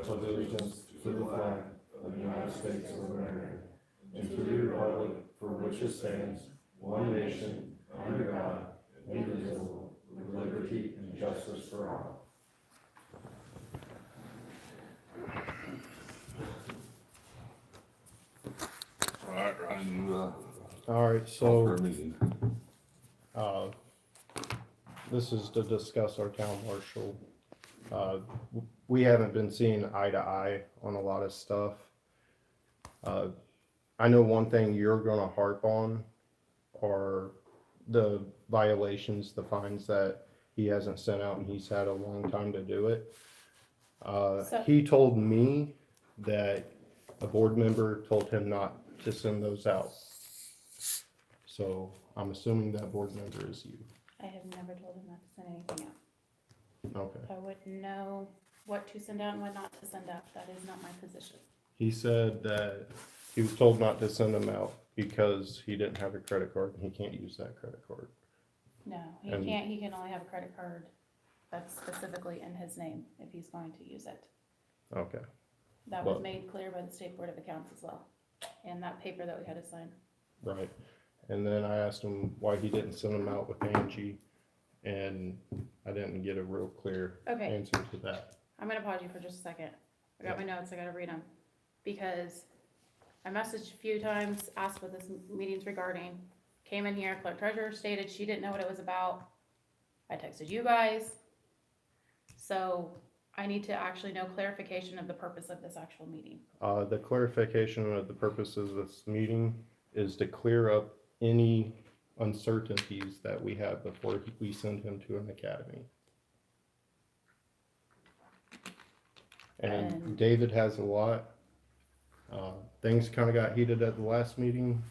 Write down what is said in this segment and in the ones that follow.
pledge allegiance to the flag of the United States of America and to the republic for which it stands, one nation, under God, indivisible, with liberty and justice for all. All right, Ryan, you, All right, call for a so, meeting. this is to discuss our town marshal. We haven't been seeing eye to eye on a lot of stuff. I know one thing you're gonna harp on are the violations, the fines that he hasn't sent out, and he's had a long time to do it. He told me that a board member told him not to send those out. So I'm assuming that board member is you. I have never told him not to send anything out. Okay. I wouldn't know what to send out and what not to send out. That is not my position. He said that he was told not to send them out because he didn't have a credit card and he can't use that credit card. No, he And- can't. He can only have a credit card that's specifically in his name if he's going to use it. Okay. That was Well- made clear by the State Board of Accounts as well. And that paper that we had to sign. Right. And then I asked him why he didn't send them out with Angie, and I didn't get a real clear Okay, answer to that. I'm gonna pause you for just a second. I got my notes, I gotta read them. Because I messaged a few times, asked what this meeting's regarding, came in here, clerk treasurer stated she didn't know what it was about. I texted you guys. So I need to actually know clarification of the purpose of this actual meeting. The clarification of the purpose of this meeting is to clear up any uncertainties that we have before we send him to an academy. And And- David has a lot. Things kind of got heated at the last meeting.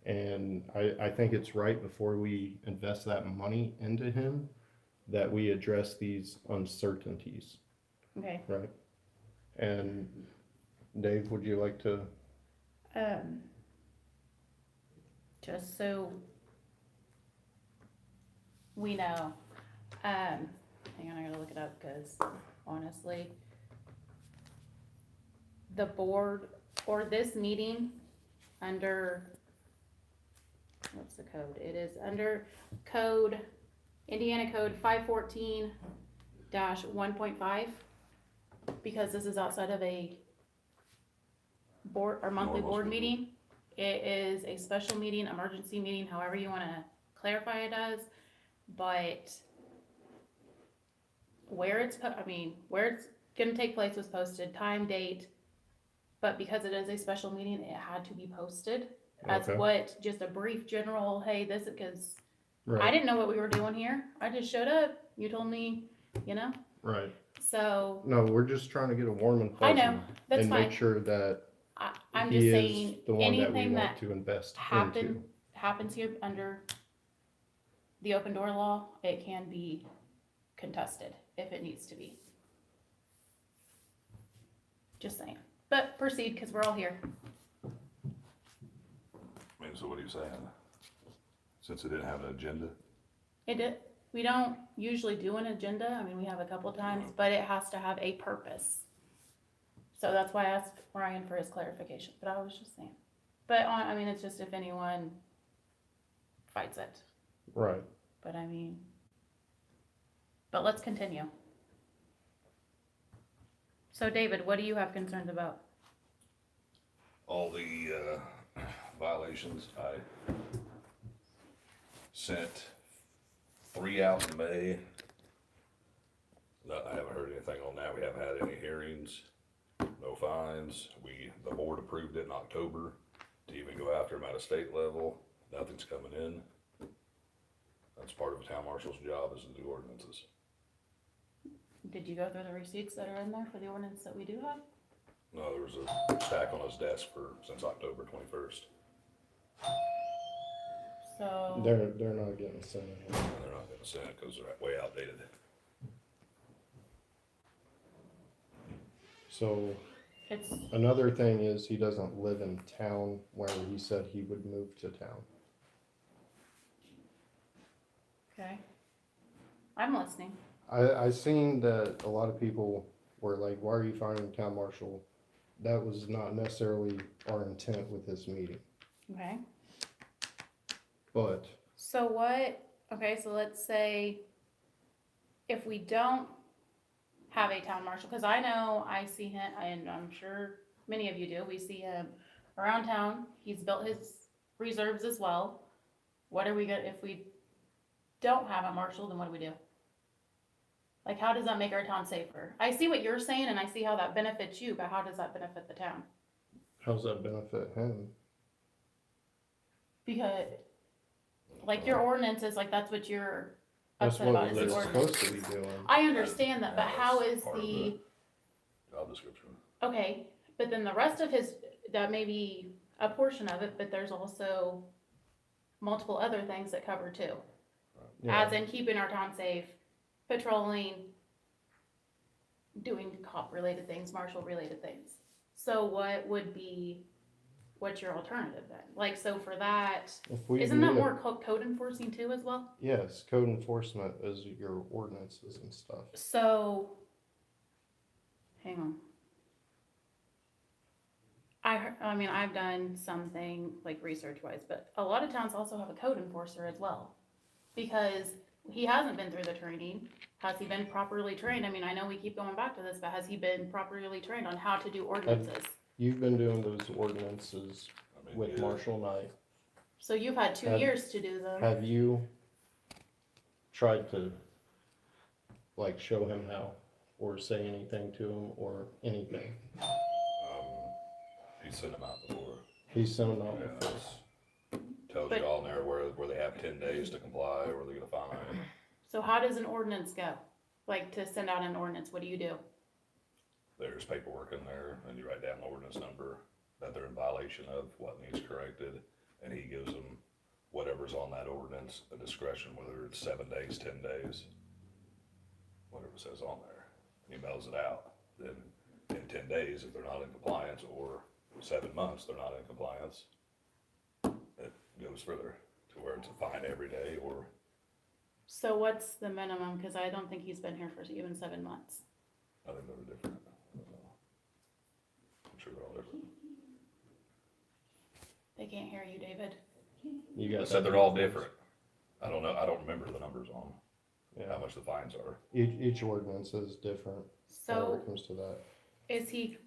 And I think it's right before we invest that money into him that we address these uncertainties, Okay, right? And Dave, would you like to? just so we know, hang on, I gotta look it up, cause honestly, the board, or this meeting, under, what's the code? It is under code, Indiana Code 514-1.5, because this is outside of a board, or monthly Normal board meeting. meeting. It is a special meeting, emergency meeting, however you wanna clarify it as, but where it's, where it's gonna take place was posted, time, date, but because it is a special meeting, it had to be posted as Okay. what, just a brief general, hey, this is, cause I Right, didn't know what we were doing here, I just showed up, you told me, right. so, No, we're just trying to get a warm and I fuzzy. know, that's And fine. make sure that I'm he just is saying, the one that we anything want that to invest into. happens here under the open door law, it can be contested if it needs to be. Just saying, but proceed, cause we're all here. I mean, so what are you saying? Since it didn't have an agenda? We don't usually do an agenda, we have a couple times, but it has to have a purpose. So that's why I asked Ryan for his clarification, but I was just saying. But it's just if anyone fights it, Right. but but let's continue. So David, what do you have concerns about? All the, violations, I sent 3 out in May. No, I haven't heard anything on that, we haven't had any hearings, no fines, the board approved it in October to even go after them at a state level, nothing's coming in. That's part of a town marshal's job, is to do ordinances. Did you go through the receipts that are in there for the ordinance that we do have? No, there was a stack on his desk since October 21st. So, They're not getting sent out. And they're not gonna send it because they're way outdated. So it's, another thing is he doesn't live in town where he said he would move to town. okay. I'm listening. I seen that a lot of people were like, why are you fining the town marshal? That was not necessarily our intent with this meeting, Okay, but so what, okay, so let's say if we don't have a town marshal, cause I know I see him, and I'm sure many of you do, we see him around town, he's built his reserves as well. What are we gonna, if we don't have a marshal, then what do we do? Like, how does that make our town safer? I see what you're saying and I see how that benefits you, but how does that benefit the town? how's that benefit him? Because, like, your ordinances, like, that's what you're That's upset about, what is we're the ordinance. supposed to be doing. I understand that, but how is Part of the, Job description. okay, but then the rest of his, that may be a portion of it, but there's also multiple other things that cover too. Yeah. As in keeping our town safe, patrolling, doing cop related things, marshal related things. So what would be, what's your alternative then? Like, so for that, If we isn't that need a- more code enforcing too as well? Yes, code enforcement is your ordinances and stuff. So, hang on. I mean, I've done something like research wise, but a lot of towns also have a code enforcer as well. Because he hasn't been through the training. Has he been properly trained? I mean, I know we keep going back to this, but has he been properly trained on how to do ordinances? You've been doing those ordinances I mean, with yeah. Marshall Knight. So you've had 2 Have- years to do them. Have you tried to, like, show him how, or say anything to him, or anything? He's sent them out before. He's sent them out Yeah, before. it's- tells But- you all in there where they have 10 days to comply, where they're gonna fine. So how does an ordinance go? Like to send out an ordinance, what do you do? There's paperwork in there, and you write down the ordinance number that they're in violation of, what needs corrected, and he gives them whatever's on that ordinance, a discretion, whether it's 7 days, 10 days, whatever it says on there. And he mails it out. Then in 10 days, if they're not in compliance, or 7 months, they're not in compliance, it goes further to where it's a fine every day, or So what's the minimum? Cause I don't think he's been here for even 7 months. I think they're different. I'm sure they're all different. They can't hear you, David. You I got said that they're all difference? different. I don't know, I don't remember the numbers on how Yeah, much the fines are. each ordinance is different when So it comes to that. is he,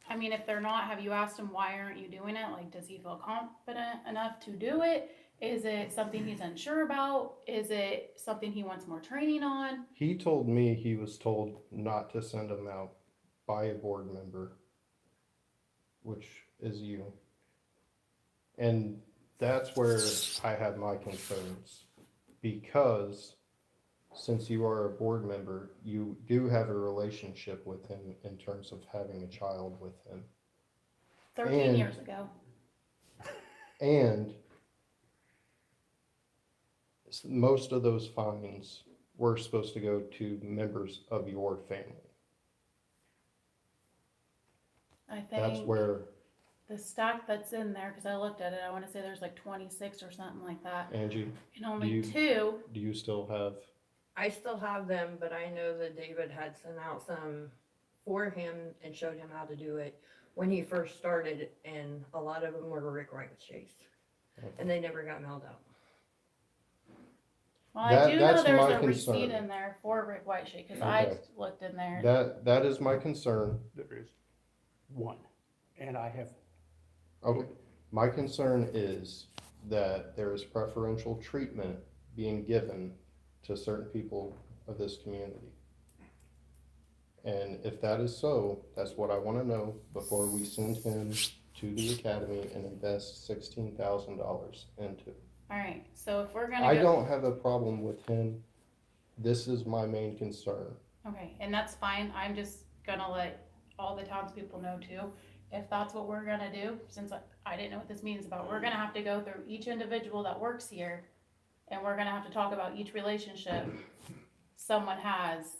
I mean, if they're not, have you asked him why aren't you doing it? Like, does he feel confident enough to do it? Is it something he's unsure about? Is it something he wants more training on? He told me he was told not to send them out by a board member, which is you. And that's where I have my concerns, because since you are a board member, you do have a relationship with him in terms of having a child with him. 13 And- years ago. And most of those fines were supposed to go to members of your family. I That's think where, the stack that's in there, cause I looked at it, I wanna say there's like 26 or something like that. Angie, And only you- 2, do you still have, I still have them, but I know that David had sent out some for him and showed him how to do it when he first started, and a lot of them were Rick Ricochets. And they never got mailed out. well, That- I do know that's there's my a receipt concern. in there for Rick Whiteshade, cause I Okay. looked in there. that is my concern. There is one, and I have, Okay, my concern is that there is preferential treatment being given to certain people of this community. And if that is so, that's what I wanna know before we send him to the academy and invest $16,000 into. Alright, so if we're gonna I go, don't have a problem with him. This is my main concern. okay, and that's fine, I'm just gonna let all the townspeople know too. If that's what we're gonna do, since I didn't know what this means about, we're gonna have to go through each individual that works here. And we're gonna have to talk about each relationship someone has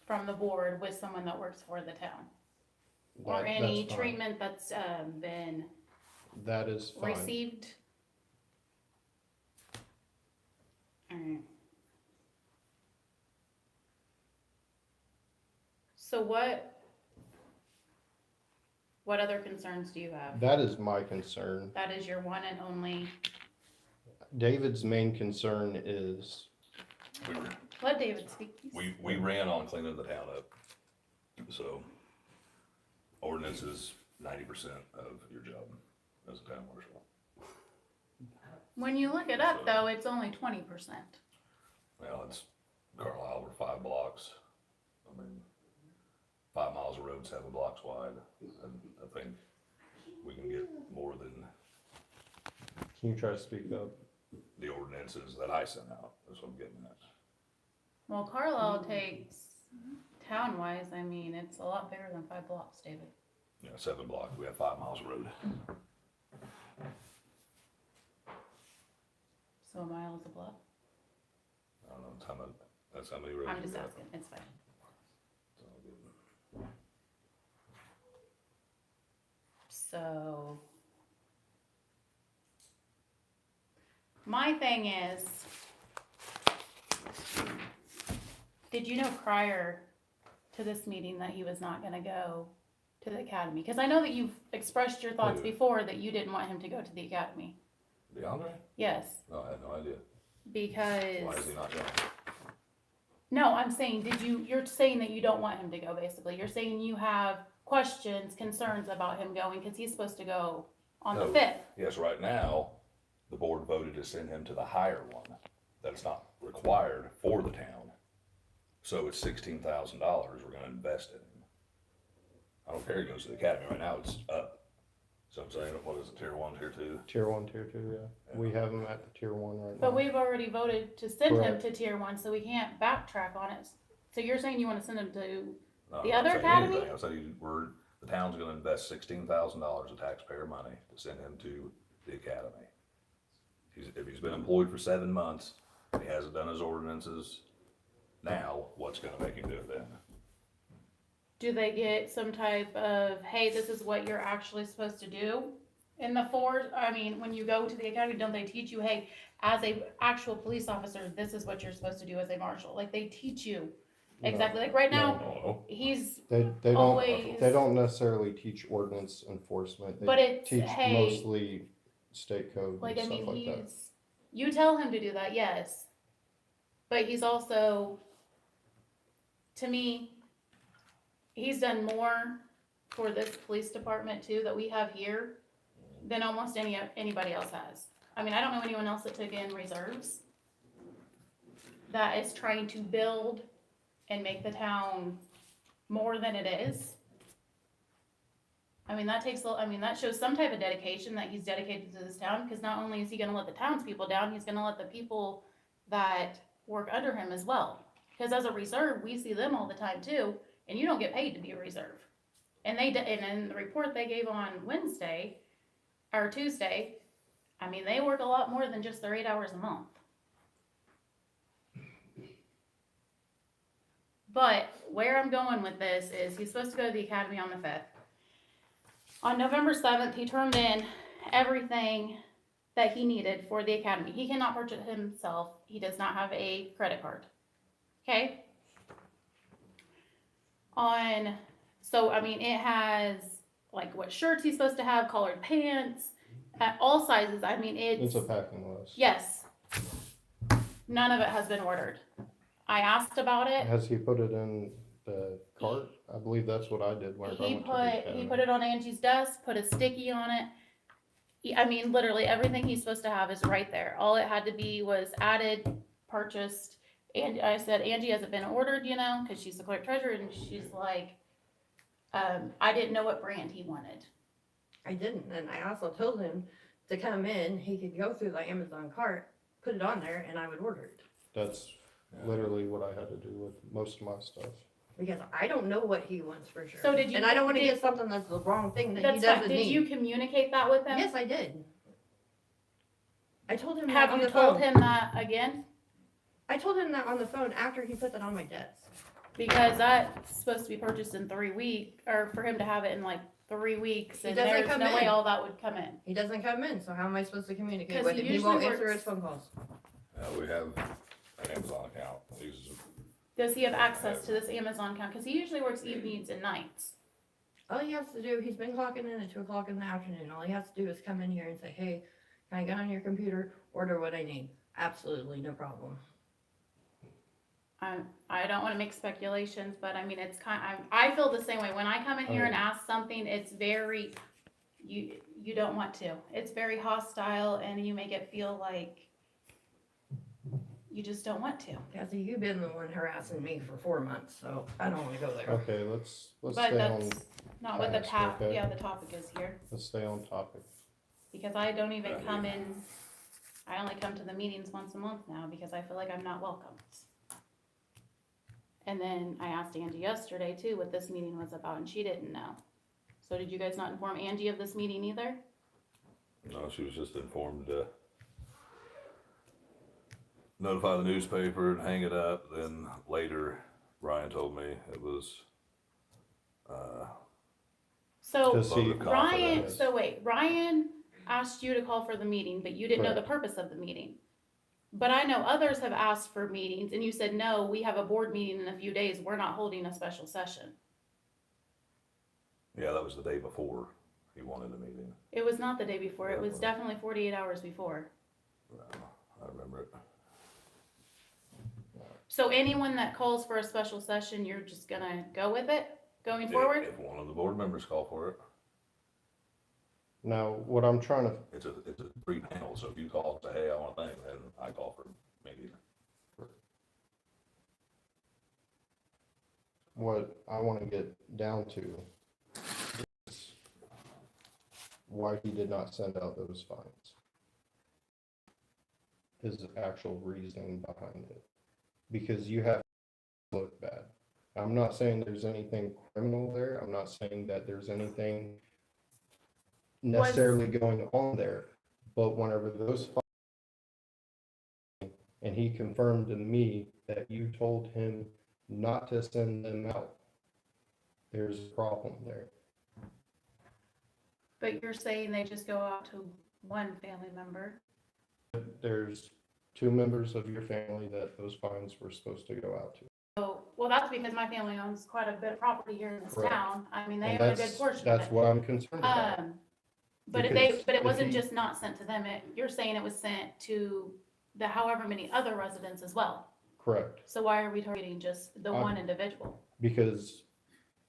from the board with someone that works for the town. Or That- any that's fine. treatment that's, been That is fine. received. Alright. So what other concerns do you have? That is my concern. That is your one and only, David's main concern is, We were, let David speak, please. we ran on cleaning the town up. So ordinance is 90% of your job as a town marshal. When you look it up though, it's only 20%. Well, it's Carlisle, we're 5 blocks. I mean, 5 miles of road, 7 blocks wide. And I think we can get more than can you try to speak up? the ordinances that I sent out. That's what I'm getting at. Well, Carlisle takes, town-wise, I mean, it's a lot bigger than 5 blocks, David. Yeah, 7 blocks, we have 5 miles of road. So a mile is a block? I don't know, that's how many roads I'm we just got. asking, it's fine. So I'll give them- So. My thing is, did you know prior to this meeting that he was not gonna go to the academy? Cause I know that you've expressed your thoughts Who? before that you didn't want him to go to the academy. DeAndre? Yes, No, I had no idea. because. Why is he not going? No, I'm saying, you're saying that you don't want him to go, basically. You're saying you have questions, concerns about him going, cause he's supposed to go on the No. 5th. Yes, right now, the board voted to send him to the higher one. That's not required for the town. So it's $16,000 we're gonna invest in him. I don't care, he goes to the academy right now, it's up. So I'm saying, what is it, tier 1, tier 2? Tier 1, Tier 2, yeah. We have him at the Tier 1 right now. But we've already voted to send him Correct. to tier 1, so we can't backtrack on it. So you're saying you wanna send him to, No, The I'm other not saying academy? anything. I'm saying the town's gonna invest $16,000 of taxpayer money to send him to the academy. If he's been employed for 7 months, and he hasn't done his ordinances, now, what's gonna make him do it then? do they get some type of, hey, this is what you're actually supposed to do? In the when you go to the academy, don't they teach you, hey, as a actual police officer, this is what you're supposed to do as a marshal? Like, they teach you exactly, like right now, No. he's They always. don't necessarily teach ordinance enforcement. But They it's, teach hey, mostly state code like, and I stuff mean, like that. you tell him to do that, yes. But he's also, to me, he's done more for this police department too, that we have here, than almost anybody else has. I mean, I don't know anyone else that took in reserves that is trying to build and make the town more than it is. I mean, that shows some type of dedication that he's dedicated to this town, because not only is he gonna let the townspeople down, he's gonna let the people that work under him as well. Because as a reserve, we see them all the time too, and you don't get paid to be a reserve. And and in the report they gave on Wednesday, or Tuesday, I mean, they work a lot more than just their 8 hours a month. But where I'm going with this is he's supposed to go to the academy on the 5th. On November 7th, he turned in everything that he needed for the academy. He cannot purchase it himself. He does not have a credit card. Okay? It has like what shirts he's supposed to have, collared pants, at all sizes. I mean, It's a packing list. yes. None of it has been ordered. I asked about it. Has he put it in the cart? I believe that's what I did whenever I He went to the academy. put it on Angie's desk, put a sticky on it. Literally everything he's supposed to have is right there. All it had to be was added, purchased, and I said, Angie, has it been ordered, cause she's the clerk treasurer, and she's like, I didn't know what brand he wanted. I didn't, and I also told him to come in, he could go through the Amazon cart, put it on there, and I would order it. That's literally what I had to do with most of my stuff. Because I don't know what he wants for sure. So did you- And I don't wanna did- get something that's the wrong thing that he That's fine. doesn't Did you need. communicate that with him? Yes, I did. I told him that Have on you the told phone. him that again? I told him that on the phone after he put that on my desk. Because that's supposed to be purchased in 3 weeks, or for him to have it in like 3 weeks, He and doesn't there's come no way in. all that would come in. He doesn't come in, so how am I supposed to communicate 'Cause with he him? He usually won't answer works- his phone calls. We have an Amazon account. He's Does he have access to this Amazon account? Cause he usually works evenings and nights. All he has to do, he's been clocking in at 2 o'clock in the afternoon. All he has to do is come in here and say, hey, can I get on your computer, order what I need? Absolutely, no problem. I don't wanna make speculations, but I mean, it's I feel the same way. When I come in here and ask something, it's very, you don't want to. It's very hostile and you make it feel like you just don't want to. Kathy, you've been the one harassing me for 4 months, so I don't wanna go there. Okay, let's But stay on, that's not what the task, okay? yeah, the topic is here. let's stay on topic. Because I don't even come in, I only come to the meetings once a month now because I feel like I'm not welcomed. And then I asked Angie yesterday too what this meeting was about and she didn't know. So did you guys not inform Angie of this meeting either? No, she was just informed to notify the newspaper and hang it up. Then later, Ryan told me it was, So Does he- vote of Ryan, confidence. so wait, Ryan asked you to call for the meeting, but you didn't know the Correct. purpose of the meeting. But I know others have asked for meetings and you said, no, we have a board meeting in a few days, we're not holding a special session. Yeah, that was the day before he wanted a meeting. It was not the day before, it was definitely 48 hours before. I remember it. So anyone that calls for a special session, you're just gonna go with it going forward? If one of the board members call for it, Now, what I'm trying to, it's a 3 panel, so if you call and say, hey, I want a thing, then I call for a meeting. what I wanna get down to is why he did not send out those fines. His actual reasoning behind it. Because you have to look bad. I'm not saying there's anything criminal there, I'm not saying that there's anything necessarily going on there, but whenever those and he confirmed to me that you told him not to send them out, there's a problem there. But you're saying they just go out to one family member? There's 2 members of your family that those fines were supposed to go out to. So, well, that's because my family owns quite a bit of property here in this Correct. town. I mean, they And own a good portion of that's it. what I'm concerned about. But Because but it if wasn't he- just not sent to them, you're saying it was sent to the however many other residents as well. Correct. So why are we targeting just the I'm- one individual? Because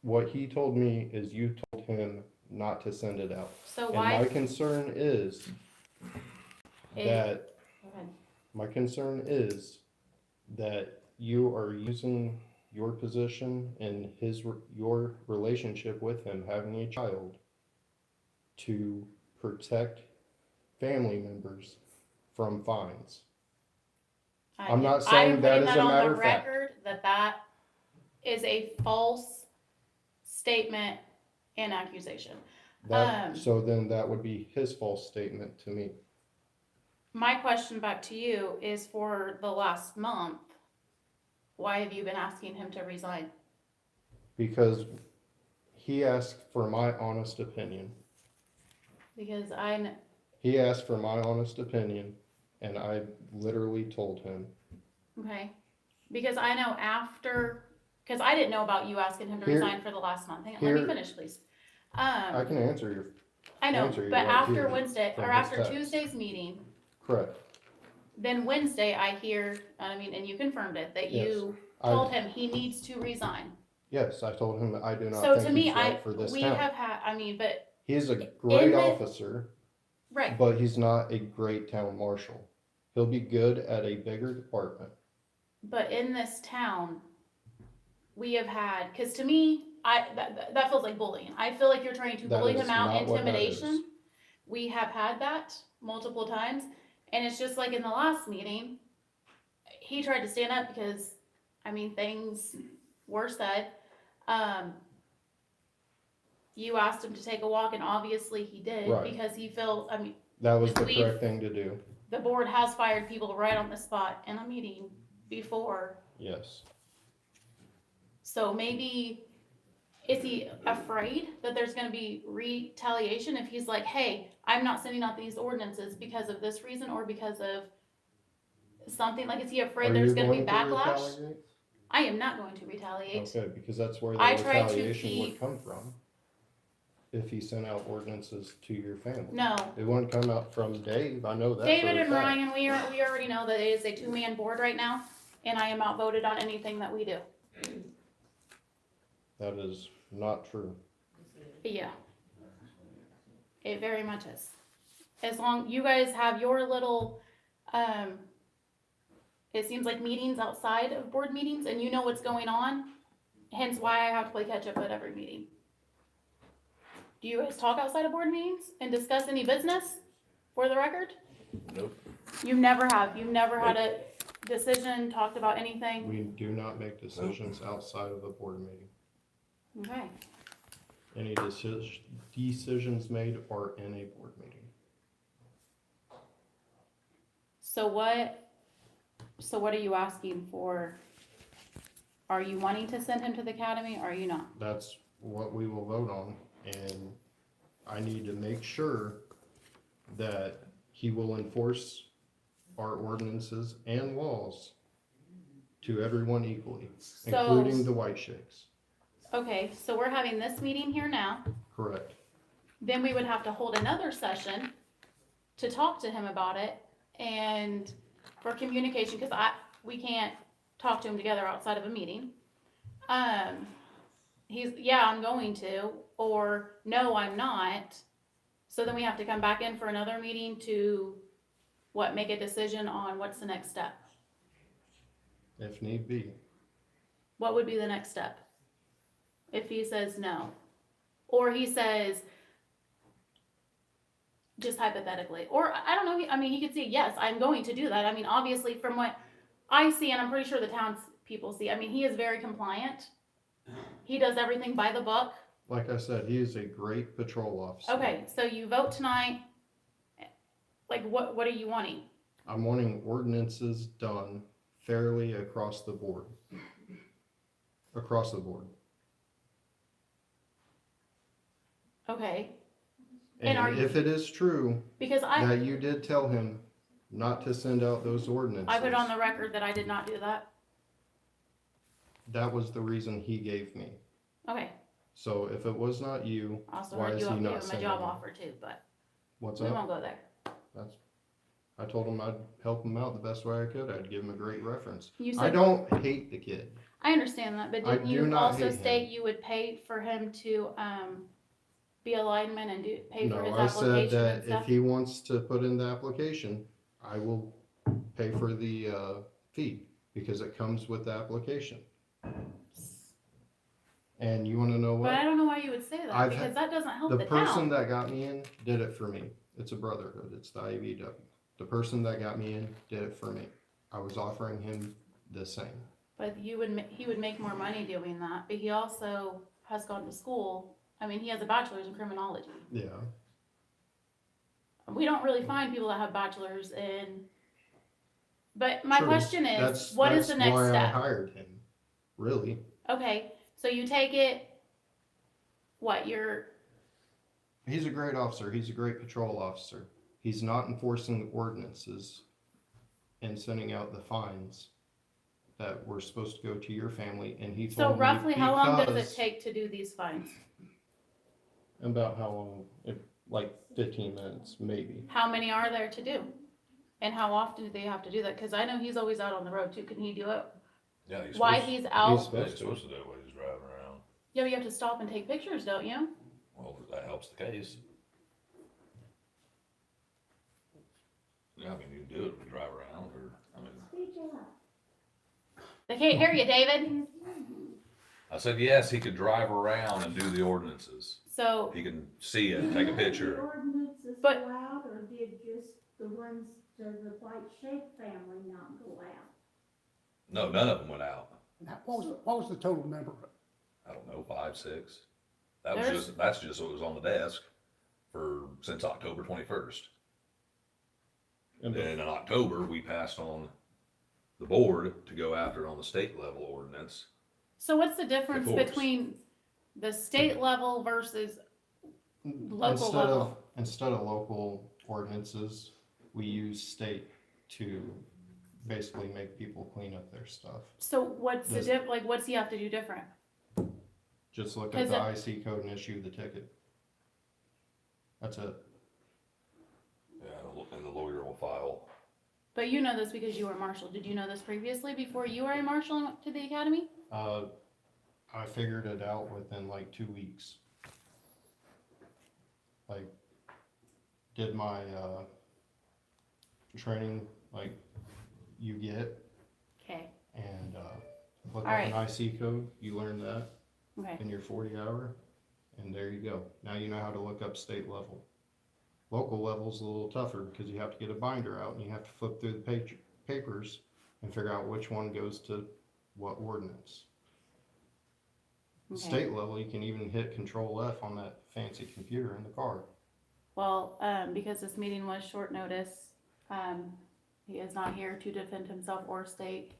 what he told me is you told him not to send it out. So And why? my concern is that, Go ahead. my concern is that you are using your position and your relationship with him, having a child, to protect family members from fines. I'm not saying that is a matter of fact. I'm putting that on the record that that is a false statement and accusation. So then that would be his false statement to me. My question back to you is for the last month, why have you been asking him to resign? Because he asked for my honest opinion. Because He asked for my honest opinion, and I literally told him. okay, because I know because I didn't know about you asking him to Here- resign for the last month. Hang on, let me here- finish, please. I can answer your, I know, answer you but right after here Wednesday, from or his after text. Tuesday's meeting, correct. then Wednesday I hear, I mean, and you confirmed it, that you told him he needs to resign. Yes, I told him that I do not So to think me, he's right for this we town. have had, I mean, but, He's a great the- officer, right, but he's not a great town marshal. He'll be good at a bigger department. but in this town, we have had, cause to me, that feels like bullying. I feel like you're trying to That bully is him out, not what that intimidation. is. We have had that multiple times, and it's just like in the last meeting, he tried to stand up because, I mean, things were said. You asked him to take a walk, and obviously he did, Right. because he felt, I mean, That was the We've- correct thing to do. the board has fired people right on the spot in a meeting before. Yes. So maybe, is he afraid that there's gonna be retaliation if he's like, hey, I'm not sending out these ordinances because of this reason or because of something, like, is he afraid Are there's you gonna be going to backlash? retaliate? I am not going to retaliate. Okay, because that's where the I try to retaliation keep- would come from. If he sent out ordinances to your family. No, It wouldn't come out from Dave, I know that for David a and fact. Ryan, we already know that it is a two-man board right now, and I am outvoted on anything that we do. That is not true. Yeah. It very much is. As long, you guys have your little, it seems like meetings outside of board meetings, and you know what's going on, hence why I have to play catch up at every meeting. Do you guys talk outside of board meetings and discuss any business, for the record? Nope. You never have, you've never had a decision, talked about anything? We do not make decisions outside of a board meeting. Okay, Any decisions made are in a board meeting. so what are you asking for? Are you wanting to send him to the academy, or are you not? That's what we will vote on, and I need to make sure that he will enforce our ordinances and laws to everyone equally, including the white shakes. Okay, so we're having this meeting here now, Correct. then we would have to hold another session to talk to him about it and for communication, cause we can't talk to him together outside of a meeting. He's, yeah, I'm going to, or no, I'm not. So then we have to come back in for another meeting to, make a decision on what's the next step? If need be. What would be the next step? If he says no, or he says, just hypothetically, or I don't know, I mean, he could say, yes, I'm going to do that. I mean, obviously from what I see, and I'm pretty sure the town's people see, I mean, he is very compliant. He does everything by the book. Like I said, he is a great patrol officer. Okay, so you vote tonight. Like, what are you wanting? I'm wanting ordinances done fairly across the board. Across the board. Okay, And are And you- if it is true because that you did tell him not to send out those ordinances. I put on the record that I did not do that. That was the reason he gave me. Okay, So if it was not you, also why heard is you he gave not him a sending job them? offer too, but What's we up? won't go there. I told him I'd help him out the best way I could. I'd give him a great reference. You I said, don't hate the kid. I understand that, but I didn't do you not also hate him. state you would pay for him to, be a lineman and pay for his No, I said application and that if stuff? he wants to put in the application, I will pay for the fee because it comes with the application. And you wanna know But I what? don't know why you would say that, I've because had- that doesn't help The the person town. that got me in did it for me. It's a brotherhood. It's the IBW. The person that got me in did it for me. I was offering him the same. But he would make more money doing that, but he also has gone to school. I mean, he has a bachelor's in criminology. Yeah. We don't really find people that have bachelors in, but my True. question is, That's what is the next why I step? hired him. Really. Okay, so you take it, He's a great officer. He's a great patrol officer. He's not enforcing the ordinances and sending out the fines that were supposed to go to your family. And he so told me roughly how long does it because- take to do these fines? About how long? Like 15 minutes, maybe. How many are there to do? And how often do they have to do that? Cause I know he's always out on the road too. Can he do it? Yeah, he's While supposed, he's out? he's supposed to do it when he's driving around. Yeah, but you have to stop and take pictures, don't you? Well, that helps the case. Yeah, I mean, you can do it when you drive around, or, I mean, They can't hear you, David. I said, yes, he could drive around and do the ordinances. So, He can see it, take a Did picture. the ordinances But- go out, or did just the ones to the White Shake family not go out? No, none of them went out. What was the total number? I don't know, 5, 6. That was There's- that's just what was on the desk since October 21st. And Then in October, we passed on the board to go after it on the state level ordinance. so what's the difference Divorce. between the state level versus local level? Instead of local ordinances, we use state to basically make people clean up their stuff. So what's the This- like, what's he have to do different? Just look 'Cause at the it- IC code and issue the ticket. That's it. Yeah, and the lawyer will file. But you know this because you were a marshal. Did you know this previously before you were a marshal and went to the academy? I figured it out within like 2 weeks. Like, did my, training like you get, Okay, and, look up Alright. an IC code, you learn that okay. in your 40-hour, and there you go. Now you know how to look up state level. Local level's a little tougher because you have to get a binder out and you have to flip through the papers and figure out which one goes to what ordinance. Okay. State level, you can even hit Control F on that fancy computer in the car. Well, because this meeting was short notice, he is not here to defend himself or state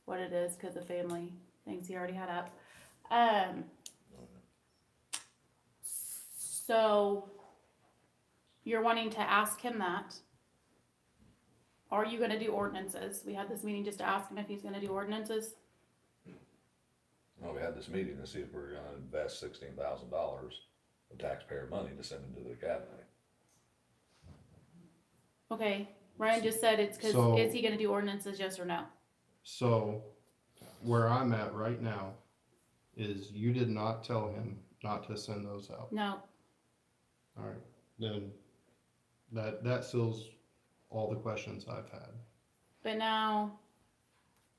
what it is because of family things he already had up. So you're wanting to ask him that. Are you gonna do ordinances? We had this meeting just to ask him if he's gonna do ordinances. Well, we had this meeting to see if we're gonna invest $16,000 of taxpayer money to send into the academy. Okay, Ryan just said it's because, So- is he gonna do ordinances, yes or no? So, where I'm at right now is you did not tell him not to send those out. No, Alright, then that seals all the questions I've had. but now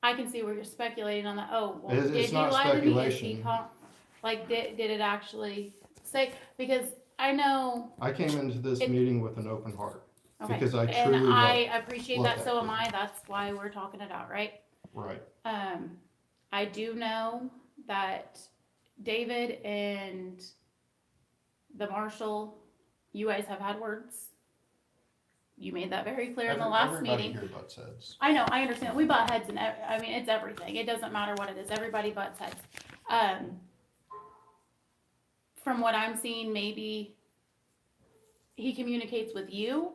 I can see where you're speculating on that. Oh, well, It's did he not lie to me? Is he speculation. like, did it actually say, because I know, I came into this meeting with an open heart, okay, because I and truly I appreciate love that, that so am kid. I, that's why we're talking it out, right? right? I do know that David and the marshal, you guys have had words. You made that very clear in the last Everybody meeting. here butts heads. I know, I understand. We butt heads and I mean, it's everything. It doesn't matter what it is. Everybody butts heads. From what I'm seeing, maybe he communicates with you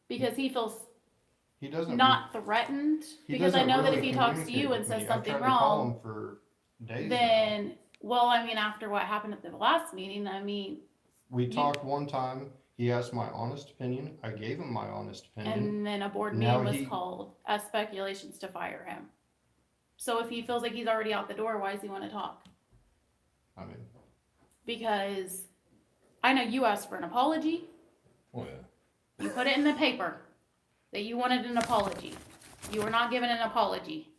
because he feels He doesn't. not threatened. he Because I doesn't know that if really he talks to communicate you and with says me. something I've tried to call wrong, him for days now. then, well, I mean, after what happened at the last meeting, I mean, We talked one time, he asked my honest opinion, I gave him my honest opinion. and then a board Now meeting was he- called as speculations to fire him. So if he feels like he's already out the door, why does he want to talk? I mean, Because I know you asked for an apology. Oh, yeah. You put it in the paper that you wanted an apology. You were not given an apology.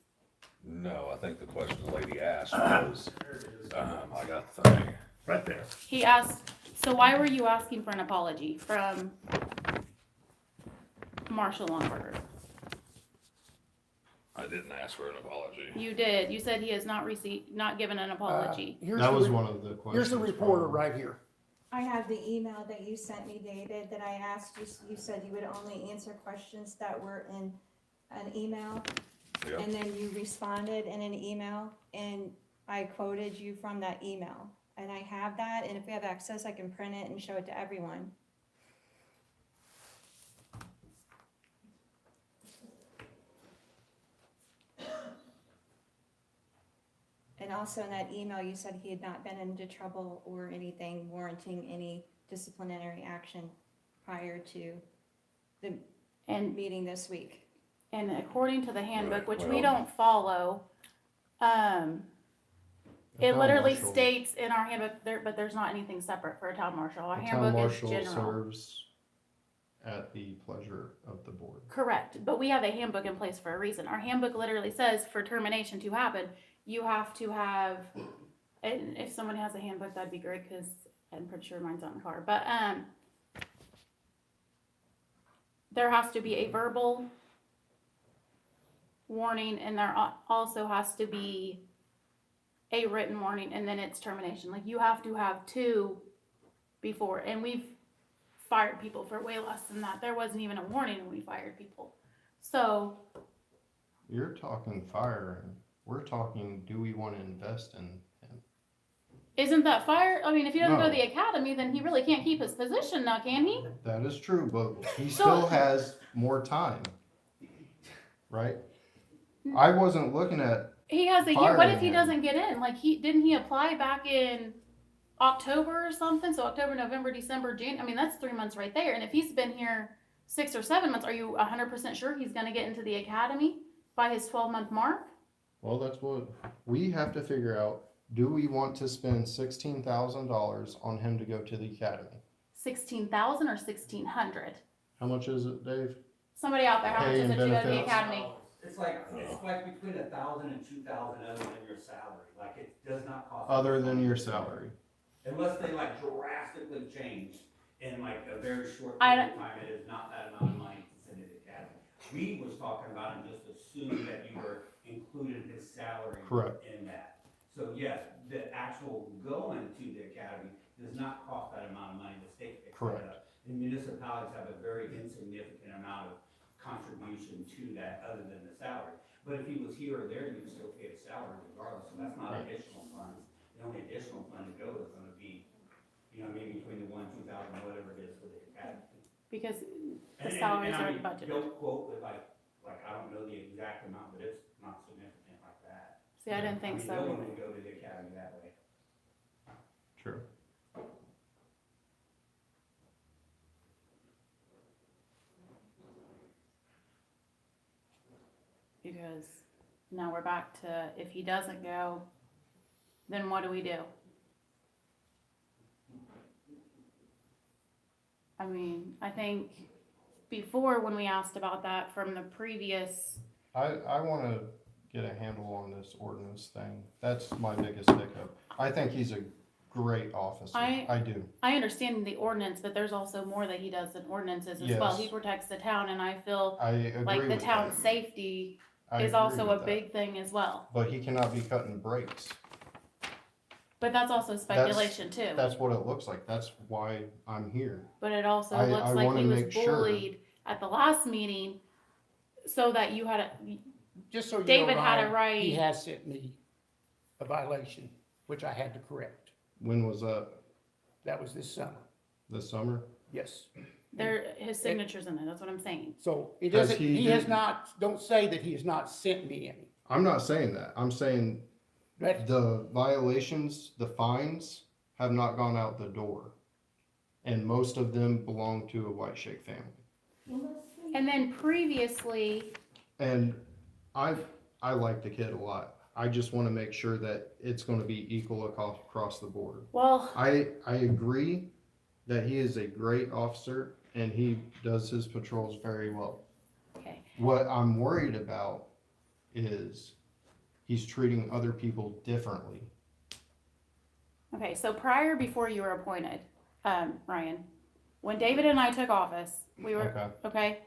No, I think the question the lady asked was, I got the thing. Right there. He asked, so why were you asking for an apology from Marshall Longberger? I didn't ask for an apology. You did. You said he has not not given an apology. that was one of the questions. Here's the reporter probably. right here. I have the email that you sent me, David, that I asked you, you said you would only answer questions that were in an email. Yep. And then you responded in an email, and I quoted you from that email. And I have that, and if we have access, I can print it and show it to everyone. And also in that email, you said he had not been into trouble or anything warranting any disciplinary action prior to the And meeting this week. And according to the handbook, Right, which we well- don't follow, it town literally marshal- states in our handbook there, but there's not anything separate for a town marshal. Our The town handbook is marshal general. serves at the pleasure of the board. Correct, but we have a handbook in place for a reason. Our handbook literally says for termination to happen, you have to have, and if someone has a handbook, that'd be great, cause I'm pretty sure mine's on the car, but, there has to be a verbal warning, and there also has to be a written warning, and then it's termination. Like, you have to have two before, and we've fired people for way less than that. There wasn't even a warning when we fired people. So, You're talking fire, and we're talking, do we want to invest in him? isn't that fire? I mean, if he doesn't go to No. the academy, then he really can't keep his position now, can he? That is true, but he So- still has more time. right? I wasn't looking at, He has a year, what if Firing he him. doesn't get in? Like, didn't he apply back in October or something? So October, November, December, June, I mean, that's 3 months right there. And if he's been here 6 or 7 months, are you 100% sure he's gonna get into the academy by his 12-month mark? well, that's what, we have to figure out, do we want to spend $16,000 on him to go to the academy? 16,000 or 1,600? How much is it, Dave? Somebody out there, how much Pay is and it to go to the benefits. academy? It's like between 1,000 and 2,000 other than your salary, like it does not cost. Other than your salary? Unless they like drastically change in like a very short I period of time, it is not that amount of money to send to the academy. We was talking about and just assumed that you were including his salary. Correct. In that. So yes, the actual going to the academy does not cost that amount of money, the state picks that Correct. up. The municipalities have a very insignificant amount of contribution to that other than the salary. But if he was here or there, you would still pay a salary regardless, so that's not additional funds. The only additional fund to go is gonna be, maybe between the 2,000, whatever it is for the academy. Because And- the salaries and I are mean, budgeted. Don't quote it like, I don't know the exact amount, but it's not significant like that. See, I didn't think No so. one would go to the academy that way. True. Because now we're back to, if he doesn't go, then what do we do? I mean, I think before when we asked about that from the previous, I wanna get a handle on this ordinance thing. That's my biggest hiccup. I think he's a great officer. I do. I understand the ordinance, but there's also more that he does than ordinances as well. Yes. He protects the town, and I feel I agree like the with town's that. safety I is agree also a with that. big thing as well. But he cannot be cutting brakes. But that's also speculation too. That's what it looks like. That's why I'm here. But it also I looks like wanna he was make sure. bullied at the last meeting, so that you had a, Just so you know, David had it Ryan, right. he has sent me a violation, which I had to correct. When was that? That was this summer, This summer? yes. his signature's in there, that's what I'm saying. So it Has doesn't, he he has did- not, don't say that he has not sent me any. I'm not saying that. I'm saying That's, the violations, the fines have not gone out the door. And most of them belong to a White Shake family. Well, let's see. And then previously, And I like the kid a lot. I just wanna make sure that it's gonna be equal across the board. well, I agree that he is a great officer and he does his patrols very well. okay, What I'm worried about is he's treating other people differently. okay, so prior, before you were appointed, Ryan, when David and I took office, we were, Okay. okay?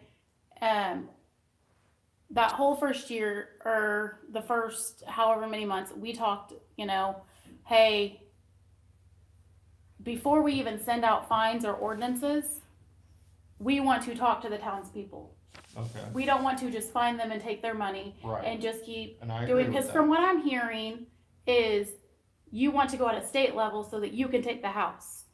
That whole first year, or the first however many months, we talked, hey, before we even send out fines or ordinances, we want to talk to the townspeople. Okay. We don't want to just fine them and take their money Right. and just keep And I agree doing, with because that. from what I'm hearing is you want to go at a state level so that you can take the house.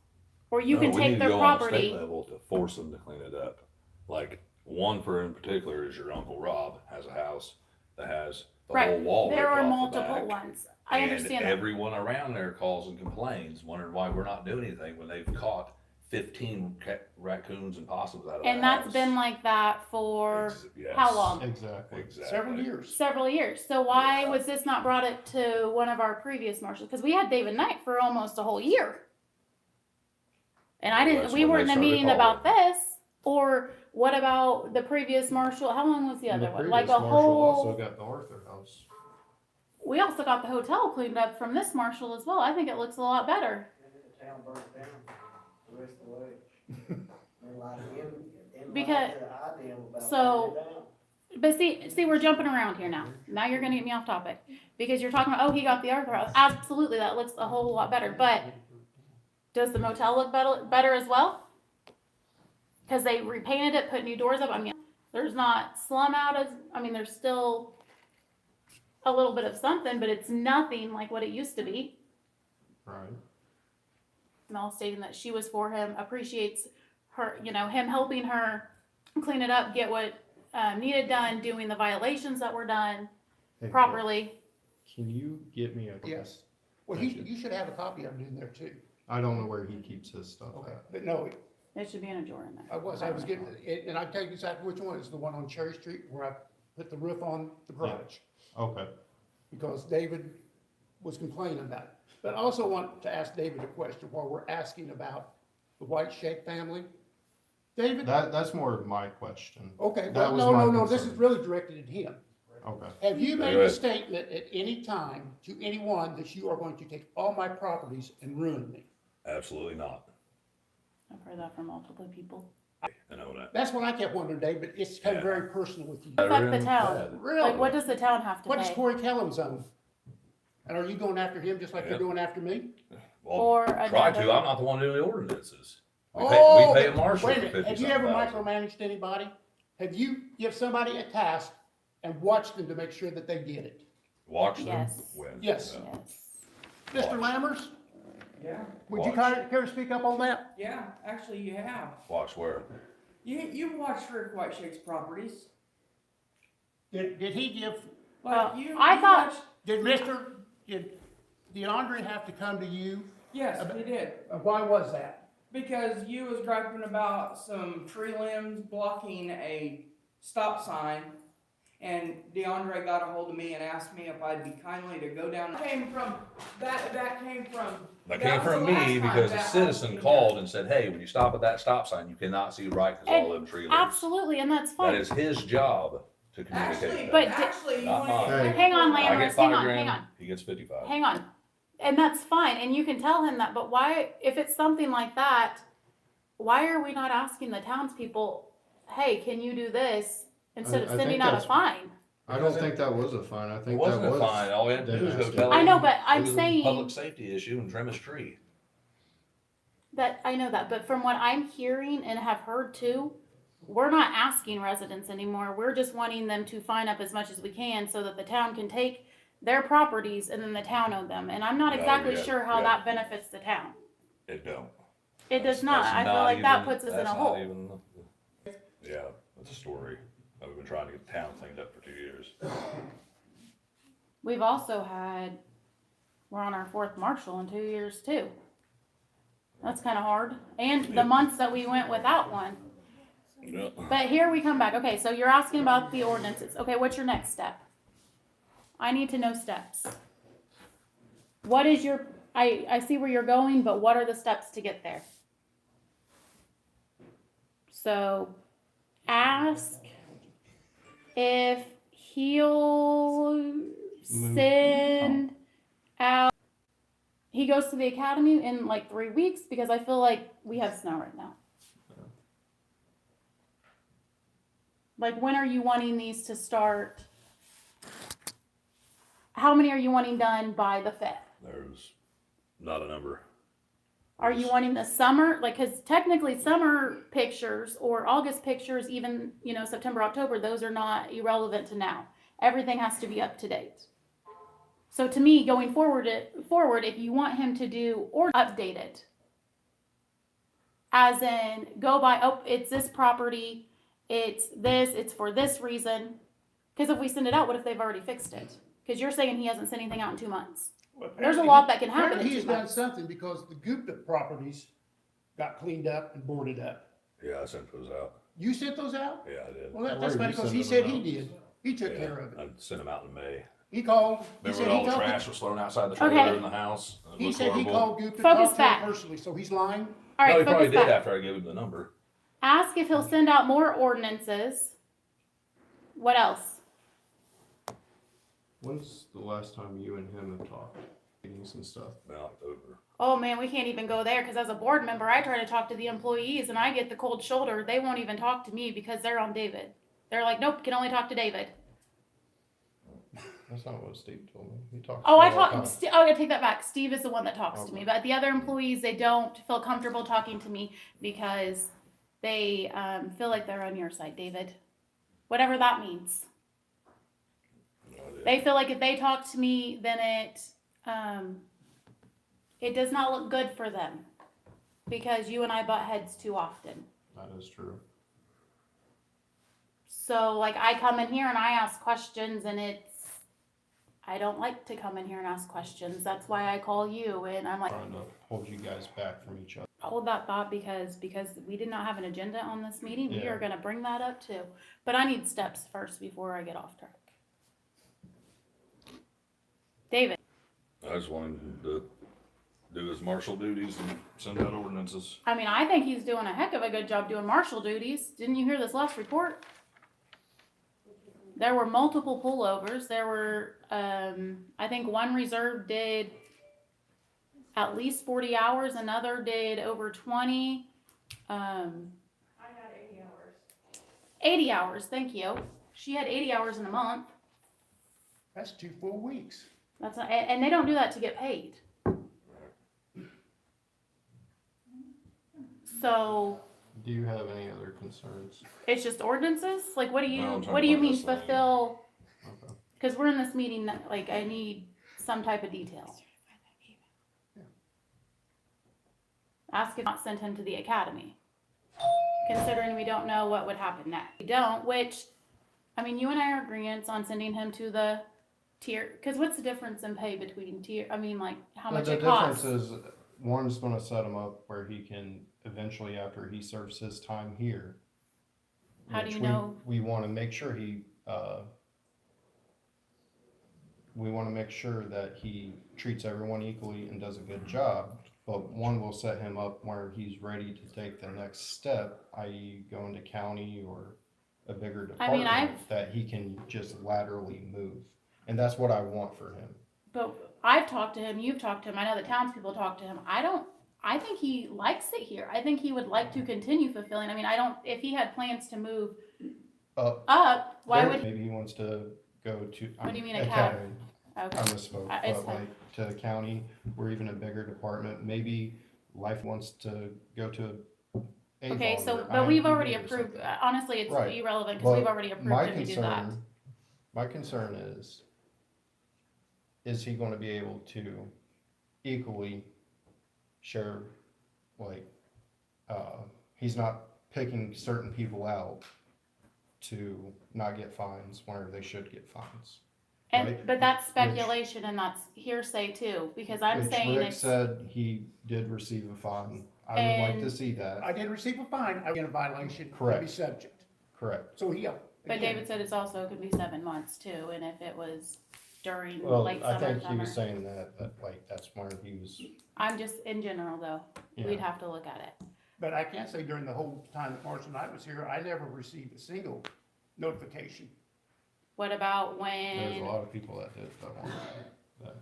Or you No, can we need take to their go on a state property. level to force them to clean it up. Like, one for in particular is your Uncle Rob has a house that has the Right. whole wall There ripped are off the multiple back. ones. I And understand that. everyone around there calls and complains, wondering why we're not doing anything when they've caught 15 raccoons and possums out of And the that's house. been like that for Yes. how long? Exactly. Exactly. several years. Several years. So why was this not brought up to one of our previous marshals? Because we had David Knight for almost a whole year. And I didn't, That's we when weren't they in the meeting started about this. Or what about the previous marshal? How long was the And other the one? Like previous a marshal also whole, got the Arthur house. we also got the hotel cleaned up from this marshal as well. I think it looks a lot better. The town burnt down the rest of the way. And like him Because- lied to IBM about so- burning it down. But see, we're jumping around here now. Now you're gonna get me off topic. Because you're talking about, oh, he got the Arthur house. Absolutely, that looks a whole lot better. But does the motel look better as well? Because they repainted it, put new doors up. I mean, there's not slum out as, I mean, there's still a little bit of something, but it's nothing like what it used to be. Right. Mel stating that she was for him, appreciates her, him helping her clean it up, get what needed done, doing the violations that were done Hey, properly. Can you get me a? Yes. Well, Thank you. you should have a copy of it in there too. I don't know where he keeps his stuff Okay, at. but no, It should be in a drawer in there. I was getting, and I tell you exactly which one, it's the one on Cherry Street where I put the roof on the garage. Okay. Because David was complaining about it. But I also want to ask David a question while we're asking about the White Shake family. David, That's more of my question. okay, that well, was my no, this is concern. really directed at him. Okay. Have you made Go a ahead. statement at any time to anyone that you are going to take all my properties and ruin me? Absolutely not. I've heard that from multiple people. I know that. That's what I kept wondering, Dave, but it's kind of Yeah. very personal with you. Affect the town. Really? Like, what does the town have to What is pay? Corey Kellum's own? And are you going after him just like Yeah. you're going after me? Well, Or try to, another- I'm not the one doing the ordinances. We Oh, pay a marshal wait for a minute. 50 Have you ever something thousand. micromanaged anybody? Have you give somebody a task and watched them to make sure that they did it? Watch them Yes. win. Yes. Yeah. Yes. Mr. Watch. Lammers, Yeah, would you Watch. care to speak up on that? Yeah, actually you have. Watch where? You watched Rick Whiteshake's properties. Did he give, Like Well, you, I you thought- watched- did DeAndre have to come to you? Yes, he did. Why was that? Because you was griping about some tree limbs blocking a stop sign. And DeAndre got a hold of me and asked me if I'd be kindly to go down. That came from. That came That was from the last me time because a that citizen happened. called and said, hey, when you stop at that stop sign, you cannot see right because all And them tree limbs. Absolutely, and that's That fine. is his job to Actually, communicate But that. actually, you Not want mine. Hey. Hang on, I Lammers, get hang 5 on, grand, hang on. he gets 55. Hang on. And that's fine, and you can tell him that, but why, if it's something like that, why are we not asking the townspeople, hey, can you do this, instead of I think sending out a that's- fine? I don't think that was a fine. I It think wasn't that a was. fine, all we had to do was go Dennis. tell him. I know, but I'm it was saying- a public safety issue and trim his tree. That, I know that, but from what I'm hearing and have heard too, we're not asking residents anymore, we're just wanting them to fine up as much as we can so that the town can take their properties and then the town own them, and I'm not No, exactly yeah, sure how yeah. that benefits the town. It don't. It does That's- not, that's I feel not like that even- puts us in that's a not hole. even- Yeah, that's a story. We've been trying to get the town cleaned up for 2 years. We've also had, we're on our 4th marshal in 2 years too. That's kinda hard, and the months that we went without one. Yeah. But here we come back, okay, so you're asking about the ordinances, okay, what's your next step? I need to know steps. What is your, I see where you're going, but what are the steps to get there? So, ask if he'll send out, he goes to the academy in like 3 weeks, because I feel like we have snow right now. Like, when are you wanting these to start? How many are you wanting done by the 5th? There's not a number. Are you wanting the summer, like, cause technically summer pictures or August pictures, even, you know, September, October, those are not irrelevant to now. Everything has to be up to date. So to me, going forward, if you want him to do or update it, as in go by, oh, it's this property, it's this, it's for this reason. Cause if we send it out, what if they've already fixed it? Cause you're saying he hasn't sent anything out in 2 months. There's a lot that can happen in Apparently 2 he's done months. something because the Gupta properties got cleaned up and boarded up. Yeah, I sent those out. You sent those out? Yeah, I did. Well, Where that's you funny because he sending said them he out? did. He took Yeah, care of it. I sent them out in May. He called, he Remember said when all he the called, trash was thrown outside the Okay. trailer in the house? It he looked said he horrible. called Gupta, Focus talked to him back. personally, so he's lying? No, Alright, he probably focus did back. after I gave him the number. Ask if he'll send out more ordinances. What else? When's the last time you and him have talked? Meetings and stuff. In October. Oh man, we can't even go there because as a board member, I try to talk to the employees and I get the cold shoulder. They won't even talk to me because they're on David. They're like, nope, can only talk to David. That's not what Steve told me. He talked. Oh, I to me all the talk. time. Oh, I gotta take that back. Steve is the one that talks to me, Okay. but the other employees, they don't feel comfortable talking to me because they feel like they're on your side, David. Whatever that means. No idea. They feel like if they talk to me, then it does not look good for them because you and I butt heads too often. That is true. So like I come in here and I ask questions and I don't like to come in here and ask questions. That's why I call you and I'm like, Trying to hold you guys back from each other. hold that thought because we did not have an agenda on this meeting. We Yeah. are gonna bring that up too. But I need steps first before I get off track. David, I just wanted him to do his marshal duties and send out ordinances. I mean, I think he's doing a heck of a good job doing marshal duties. Didn't you hear this last report? There were multiple pullovers. There were, I think one reserve did at least 40 hours. Another did over 20. I got 80 hours. 80 hours, thank you. She had 80 hours in a month. That's 2 full weeks. That's not, and they don't do that to get paid. So Do you have any other concerns? it's just ordinances? Like, what do No, I'm you, trying what to do you put mean this in. fulfill? Okay. Because we're in this meeting, like, I need some type of detail. Ask if not send him to the academy. Considering we don't know what would happen next. We don't, which, I mean, you and I are agreeing on sending him to the tier, because what's the difference in pay between tier, I mean, like, how much The it costs? difference is, one's gonna set him up where he can eventually, after he serves his time here. How do which you know? We wanna make sure we wanna make sure that he treats everyone equally and does a good job. But one will set him up where he's ready to take the next step, i.e. go into county or a bigger I mean, department, that he can just laterally move. And that's what I want for him. But I've talked to him, you've talked to him, I know the townspeople talk to him. I think he likes it here. I think he would like to continue fulfilling. I mean, if he had plans to move up, why would, Maybe he wants to go to. What do you mean academy? I okay. misspoke, It's but fine. like to the county or even a bigger department, maybe Life wants to go to Avon. Okay, so, or but we've IMDb already or approved, something. honestly, it's Right. irrelevant, because we've But already approved My him to do that. concern is he gonna be able to equally share, like, he's not picking certain people out to not get fines whenever they should get fines. And, right? but that's speculation and that's hearsay too, because I'm Which saying Rick it's, said he did receive a fine. I would like to And- see that. I did receive a fine, I was in a violation, I'd be Correct. subject. Correct. So, yeah. but again, David said it's also could be 7 months too, and if it was during Well, late I summer, think he was summer. saying that like, that's where he was, I'm just, in general though, we'd yeah. have to look at it. But I can't say during the whole time that Marshall and I was here, I never received a single notification. What about There's a when, lot of people that did that.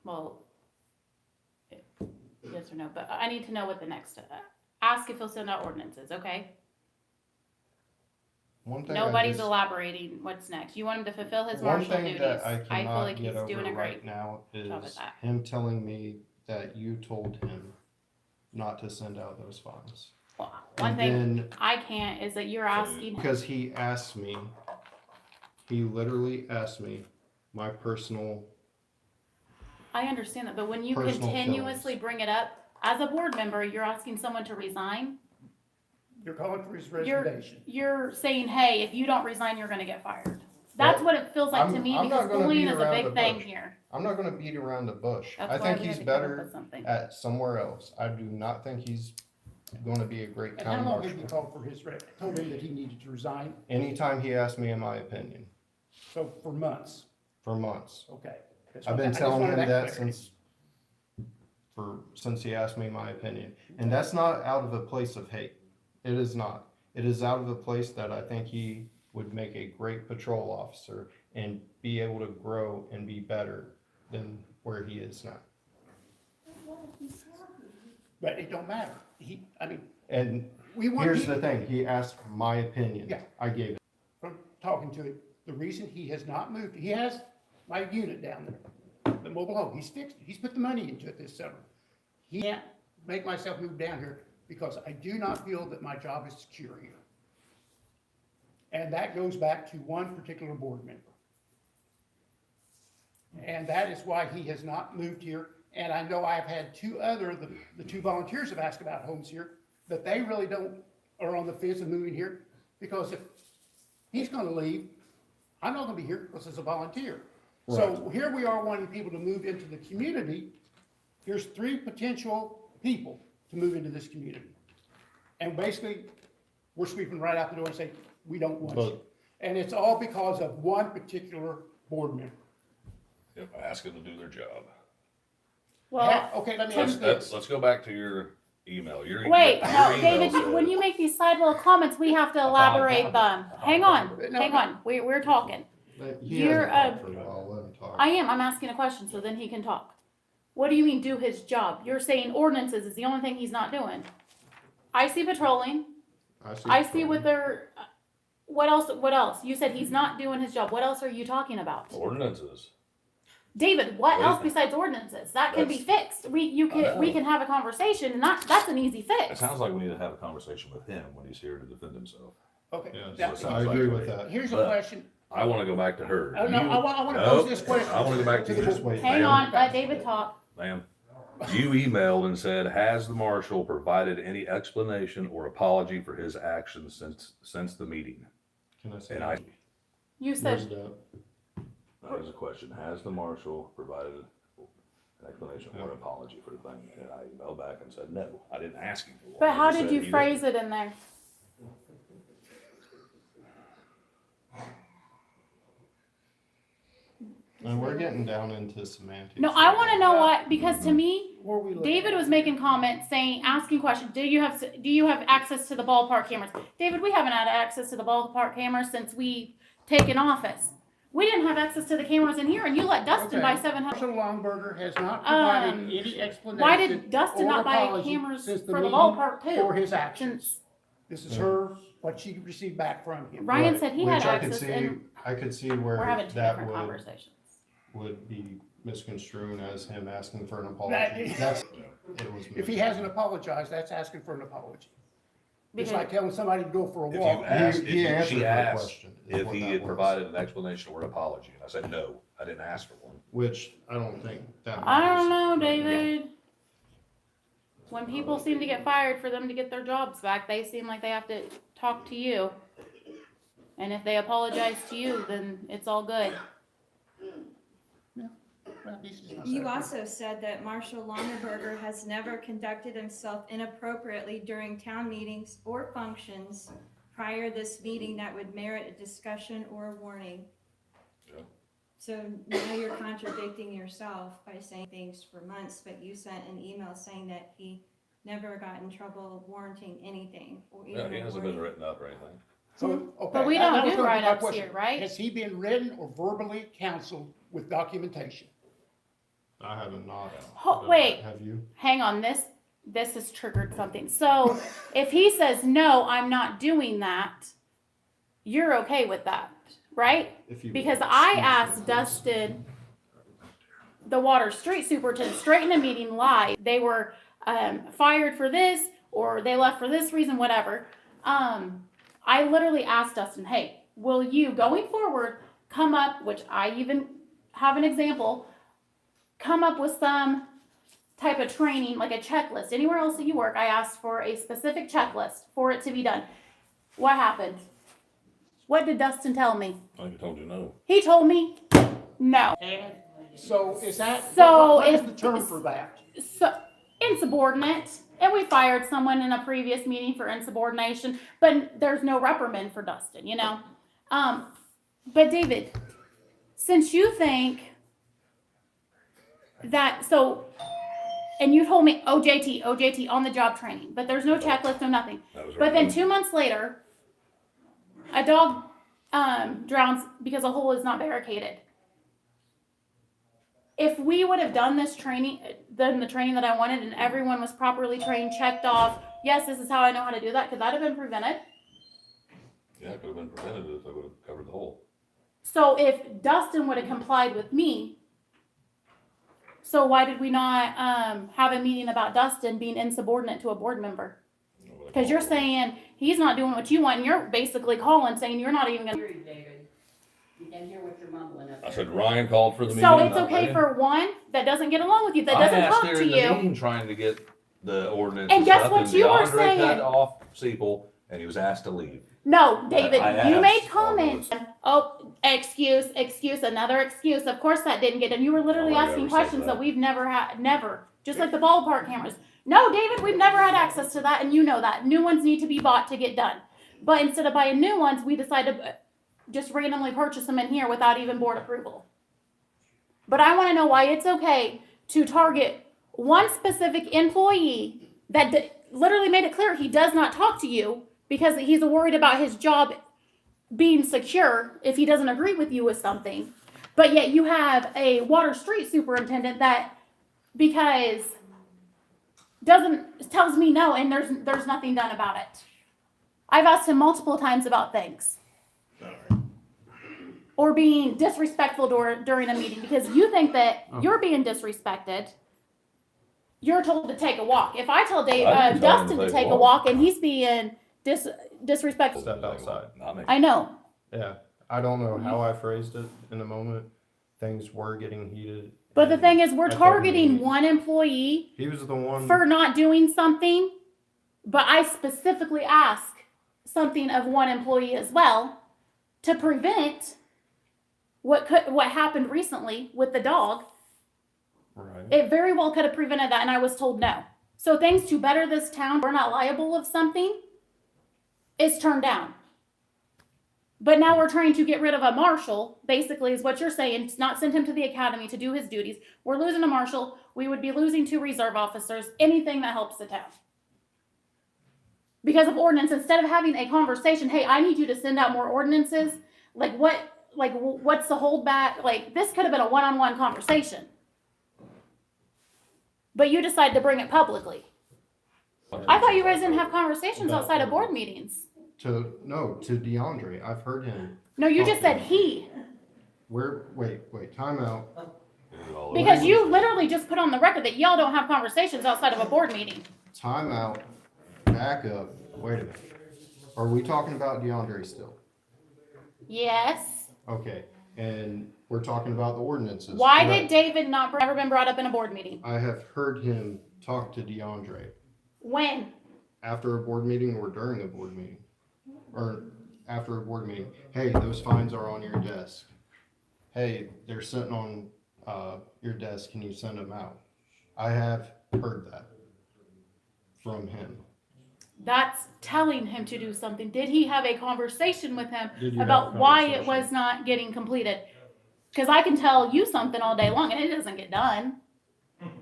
well, yes or no, but I need to know what the next, ask if he'll send out ordinances, okay? One thing Nobody's elaborating what's next. You want him to fulfill his One marshal thing duties. that I I feel cannot like he's get doing over a great right now job at is that. him telling me that you told him not to send out those fines. Well, one And thing then, I can't is that you're asking, because he asked me, he literally asked me my personal, I understand that, but when you Personal continuously bring it up, as a board member, you're asking someone to resign. You're calling for his You're- resignation. You're saying, hey, if you don't resign, you're gonna get fired. That's Well, what it feels like to I'm me, not because gonna bullying beat is a around big the thing bush. here. I'm not gonna beat around the bush. That's I why think we had he's to come up better with something. at somewhere else. I do not think he's gonna be a great And town how long have you marshal. called for his, told him that he needed to resign? Anytime he asked me in my opinion, So for months, for months. okay. That's I've what- I been just telling wanted him that clarity. since he asked me my opinion. And that's not out of a place of hate. It is not. It is out of a place that I think he would make a great patrol officer and be able to grow and be better than where he is now. But it don't matter. And We want, here's the thing, he asked my opinion. Yeah. I gave it. from talking to him, the reason he has not moved, he has my unit down there, the mobile home, he's fixed it, he's put the money into it this summer. He can't make myself move down here because I do not feel that my job is secure here. And that goes back to one particular board member. And that is why he has not moved here, And I know I've had the two volunteers have asked about homes here, but they really are on the fence of moving here, because if he's gonna leave, I'm not gonna be here because it's a volunteer. So here we are wanting people to move into the community. Here's 3 potential people to move into this community. And basically, we're sweeping right out the door and saying, we don't want you. And it's all because of one particular board member. Yep, ask them to do their job. Well, Okay, let me ask this. Let's go back to your email. wait, your no, email David, said- when you make these side little comments, we have to elaborate them. Hang on, we're talking. He You're, hasn't talked for a while, let him talk. I'm asking a question, so then he can talk. What do you mean, do his job? You're saying ordinances is the only thing he's not doing. I see patrolling, I see what they're, what else? You said he's not doing his job, what else are you talking about? Ordinances. David, what Wait. else besides ordinances? That can be fixed. We can have a conversation, and that's an easy It fix. sounds like we need to have a conversation with him when he's here to defend himself. Okay, Yeah, now, so- I agree with that. here's a But- question. I wanna go back to her. Oh, no, You- I wanna Nope. pose this question. I wanna go back to the Just board. wait. Hang Ma'am. on, let David talk. Ma'am, you emailed and said, has the marshal provided any explanation or apology for his actions since the meeting? Can I say? And I, You Where's said, the- that was a question, has the marshal provided an explanation or apology for the thing? And I emailed back and said, no, I didn't ask him for one. but I how just did said you he phrase didn't. it in there? And we're getting down into semantics. No, I wanna know what, because to me, Where we looking David at? was making comments saying, asking questions, do you have access to the ballpark cameras? David, we haven't had access to the ballpark cameras since we taken office. We didn't have access to the cameras in here, and you let Dustin buy Okay. 700. Marshall Longberger has not provided Um, any explanation. Why did Dustin or not buy apology cameras since for the meeting ballpark For too? his actions. Since This is her, what she received back from him. Ryan Right, said he had which I could access, see- and I could see we're where having two that different would conversations. be misconstrued as him asking for an That- apology. That's, it was. If he hasn't apologized, that's asking for an apology. It's Because like telling somebody to go for a If you walk. asked, He answered she her asked question, is if what he that had was. provided an explanation or an apology, and I said, no, I didn't ask for one. Which I don't think that. I don't know, matters. David. When people seem to get fired for them to get their jobs back, they seem like they have to talk to you. And if they apologize to you, then it's all good. Well, this is my You second. also said that Marshall Longenberger has never conducted himself inappropriately during town meetings or functions prior to this meeting that would merit a discussion or a warning. Yeah. So now you're contradicting yourself by saying things for months, but you sent an email saying that he never got in trouble warranting anything or even Yeah, he a hasn't been warning. written up or anything. So, okay, But we that don't was do gonna be my write-ups question. here, right? Has he been written or verbally counseled with documentation? I haven't not. Wait. Have you? Hang on, this has triggered something. So if he says, no, I'm not doing that, you're okay with that, right? If you. Because I asked Dustin, the water street superintendent, straight in a meeting live. They were fired for this, or they left for this reason, whatever. I literally asked Dustin, hey, will you, going forward, come up, which I even have an example, come up with some type of training, like a checklist. Anywhere else that you work, I asked for a specific checklist for it to be done. What happened? What did Dustin tell me? I think I told you no. He told me no. So is that, So what is if- the term for that? So insubordinate, and we fired someone in a previous meeting for insubordination, but there's no reprimand for Dustin, you know. But David, since you think that, so, and you told me OJT on the job training, but there's no checklist, no nothing. That was But then right. 2 months later, a dog drowns because a hole is not barricaded. If we would have done this training, done the training that I wanted, and everyone was properly trained, checked off, yes, this is how I know how to do that, could that have been prevented? Yeah, it could have been prevented if they would have covered the hole. So if Dustin would have complied with me, so why did we not have a meeting about Dustin being insubordinate to a board member? Because you're saying he's not doing what you want, and you're basically calling saying you're not even gonna. David, you can hear what you're mumbling up I there. said Ryan called for the meeting. So it's not okay me. for one that doesn't get along with you, that I doesn't asked talk to during the you. meeting trying to get the ordinance And guess stuff, what you were DeAndre saying? cut off Sepul, and he was asked to leave. No, David, I you made asked all comments. those. Oh, excuse, another excuse. Of course that didn't get done. You were literally Nobody asking ever said questions that that. we've never had, never. Just like the ballpark cameras. No, David, we've never had access to that, and you know that. New ones need to be bought to get done. But instead of buying new ones, we decided to just randomly purchase them in here without even board approval. But I want to know why it's okay to target one specific employee that literally made it clear he does not talk to you because he's worried about his job being secure if he doesn't agree with you with something. But yet you have a water street superintendent that because tells me no, and there's nothing done about it. I've asked him multiple times about things. Or being disrespectful during a meeting because you think that you're being disrespected. You're told to take a walk. If I tell I didn't tell him Dustin to to take a take a walk and he's being disrespectful, Step outside. Not me. I know. Yeah, I don't know how I phrased it in the moment. Things were getting heated. But the and thing is, we're I told him targeting he- one employee He was the one. for not doing something, but I specifically ask something of one employee as well to prevent what happened recently with the dog. Right. It very well could have prevented that, and I was told no. So things to better this town, we're not liable of something, is turned down. But now we're trying to get rid of a marshal, basically is what you're saying, not send him to the academy to do his duties. We're losing a marshal. We would be losing 2 reserve officers, anything that helps the town. Because of ordinance, instead of having a conversation, hey, I need you to send out more ordinances, what's the holdback? Like, this could have been a one-on-one conversation. But you decided to bring it publicly. I thought you guys didn't have conversations outside of board meetings. To DeAndre. I've heard him. No, you just said he. Wait, time out. Because you literally just put on the record that y'all don't have conversations outside of a board meeting. Time out. Back up. Wait a minute. Are we talking about DeAndre still? Yes. Okay, and we're talking about the ordinances. Why correct? did David never been brought up in a board meeting? I have heard him talk to DeAndre When? after a board meeting or during a board meeting. Or after a board meeting. Hey, those fines are on your desk. Hey, they're sitting on your desk. Can you send them out? I have heard that from him. That's telling him to do something. Did he have a conversation with him Did you have about a why it conversation? was not getting completed? Because I can tell you something all day long and it doesn't get done.